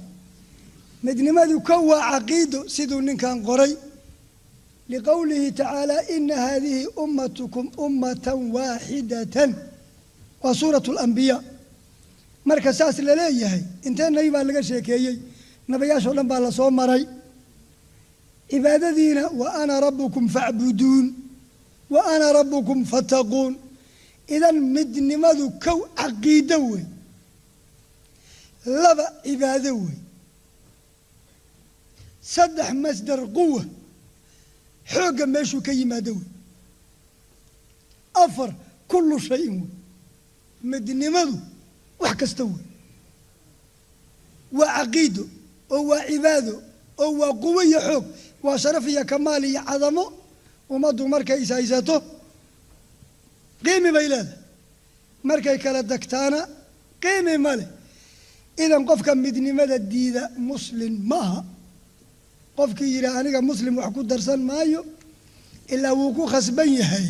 مدني ماذا كوا عقيدة سيدو كان قري لقوله تعالى إن هذه أمتكم أمة واحدة وسورة الأنبياء مركز ساس لليه هاي انتين نيبا لغا شيكيي نبياش ولن بالا صوم مري عبادة دينا وأنا ربكم فاعبدون وأنا ربكم فاتقون إذن مدني ماذا كو عقيدة وي لبا عبادة وي صدح مصدر قوة حوقا ماشو كيما دوي أفر كل شيء مدني ماذا وحكستوي وعقيده وعباده وقوية حوق وشرفية كمالية عظمه ومدو مركا إسايساته قيمي بيلاده مركا كلا دكتانا قيمي مالي إذن قفك مدني مدى الديدة مسلم ماها قفك يرانيك مسلم وحكو درسان مايو إلا وكو خسبين هاي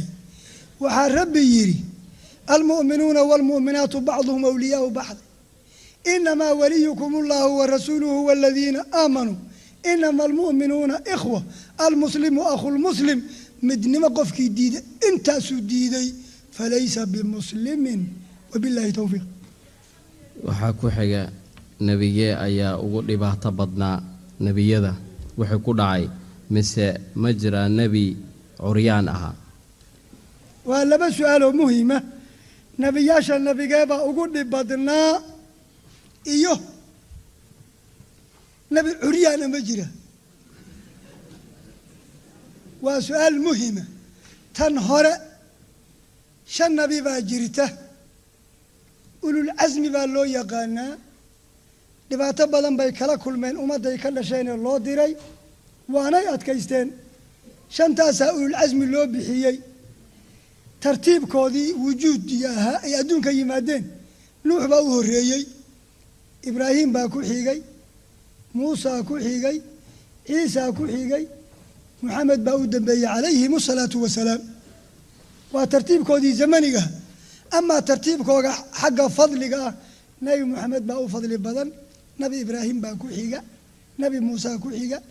وحرب يري المؤمنون والمؤمنات بعضهم أولياء بعض إنما وليكم الله ورسوله والذين آمنوا إنما المؤمنون إخوة المسلم أخو المسلم مدني مقفك ديدة انت سديدي فليس بمسلم وبالله توفيق وحاكو حاجة نبيي أيا أقول لبعض بدنا نبي ذا وحكو دعي مسا مجرى نبي عريان أها وهلا بس سؤال مهمة نبياش النبي جابا أقول بدنا إيوه نبي عريان مجرى وسؤال مهمة تنهر شن نبي باجرته أولو العزم بالله يقانا dhibaato badan bay kala kulmeen ummadday ka dhasheen loo diray waanay adkaysteen shantaasaa ulul casmi loo bixiyey tartiibkoodii wujuudiga ahaa ay adduunka yimaadeen nuux baa u horreeyey ibraahim baa ku xigay muusaa ku xigay ciisaa ku xigay muxamed baa u dambeeyey calayhim asalaatu wasalaam waa tartiibkoodii zamaniga amaa tartiibkooga xagga fadliga ah nabi muxamed baa u fadli badan نبي إبراهيم باكوحيجا نبي موسى كوحيجا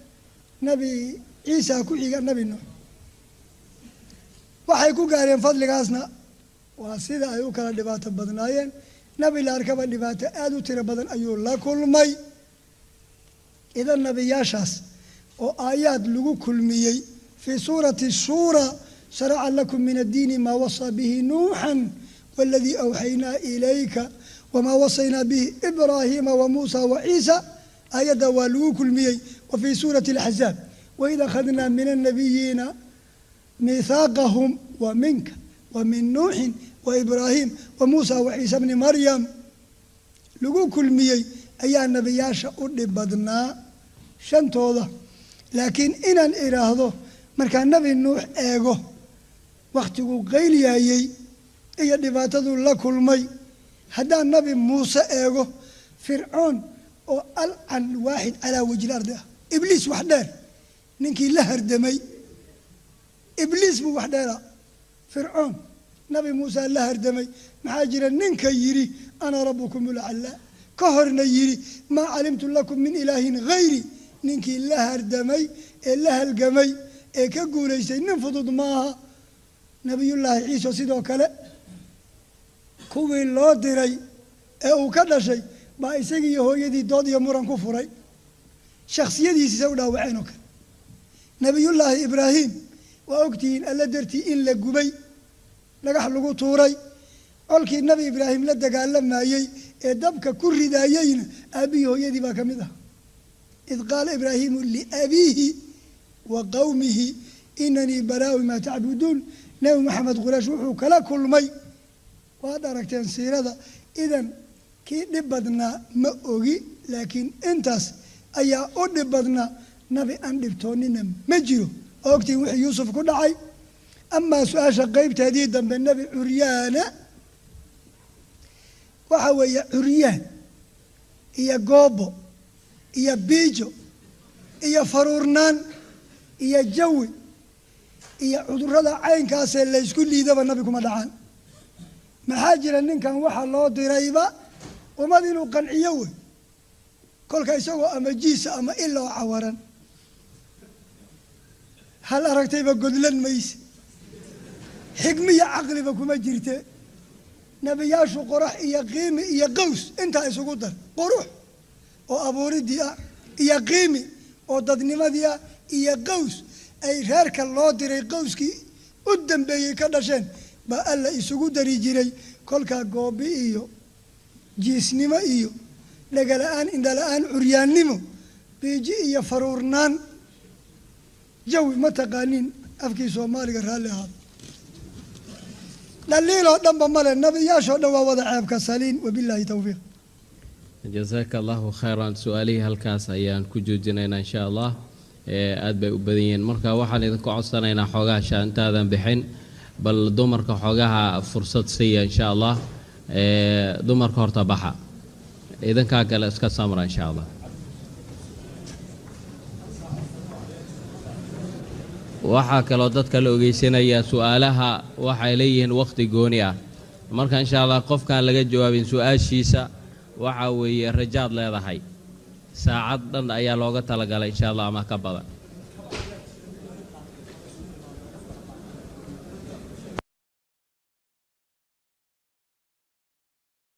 نبي عيسى كوحيجا نبي نوح وحيكون قارين فضل قاسنا وسيدا أيوك الدبات بدناين نبي الأركب الدبات آدو ترى بدن أيو لا كل ماي إذا النبي ياشاس وآيات لغو كلميي في سورة الشورى شرع لكم من الدين ما وصى به نوحا والذي أوحينا إليك وما وصينا به إبراهيم وموسى وعيسى آيات ولغو كلميي. وفي سورة الأحزاب وإذا أخذنا من النبيين ميثاقهم ومنك ومن نوح وإبراهيم وموسى وعيسى بن مريم لغو كلميي أيها النبي ياشا أولي بدنا شنتوضة لكن إنان إراهضو مركا النبي نوح إيغو وقتكو غيليايي إيا دباتذو لكل مي هذا النبي موسى إيغو فرعون وألعن واحد على وجه الأرض إبليس وحدار ننكي لهر دمي إبليس بو وحدارا فرعون نبي موسى لهر دمي محاجرا ننكي يري أنا ربكم الأعلى كهرنا يري ما علمت لكم من إله غيري ننكي لهر دمي إله القمي كقوليسي ننفضض معها نبي الله عيسى سيدو كلا كوي الله ديري أو كذا شيء ما يسقي هو يدي دود يمرن كفري شخصيتي سودا وعينك نبي الله إبراهيم وأكتين ألا درتي إلا جبي لقح لقو طوري قالك النبي إبراهيم لدى قال لما يي دبك كل دايين أبيه يدي ما كمده إذ قال إبراهيم لأبيه وقومه إنني براء ما تعبدون نبي محمد قراش وحو كلا كل مي وهذا ركتين سيرة إذن كي نبضنا ما أوغي لكن انتس أيا أدبضنا نبي أن دبتونينا مجيو أوكتي وحي يوسف كل عاي أما سؤال شقيب تهديدا بالنبي عريانا وحوى عريان إيا قوبو إيا بيجو إيا فرورنان إيا جوي إيا عذر هذا عين كاسل اللي يسكن لي ذا النبي كما دعان محاجر أن كان وحى الله دريبا وما دينو قنعيوه كل كيسوى أما جيس أما إلا وعورا هل أركتي بقدلن ميس حكمية عقلي بكما جرتي نبياشو قرح إيا قيمي إيا قوس انت إيسو قدر قروح وأبو ردي إيا قيمي وددني مديا إيا قوس أي غيرك الله ديري قوسكي قدام بيي كدشين بألا إيسو قدر يجري كل كاقوبي إيو جيسني ما إيو لقى الآن إن الآن عريان نمو بيجي إيا فرورنان جوي متقانين أفكي سومالي قرال هذا لليلة دنبا مالا النبي ياشو دوا وضع عابك سالين وبالله توفيق جزاك الله خيرا سؤالي هالكاس أيان كجوجنين إن شاء الله أدبي أبدين مركا واحد إذا كعصنا حوجها شان تاذن بحين بل دمرك حوجها فرصة سيئة إن شاء الله دمرك هرتبحها إذا كاكل إسكا سمرة إن شاء الله waxaa kaloo dadka la ogeysanaya su'aalaha waxay leeyihiin waqti gooni ah marka insha Allah qofkan laga jawaabin su'aashiisa waxa weeye rajaad leedahay saacad dhan ayaa looga talagalay insha Allah ama ka badan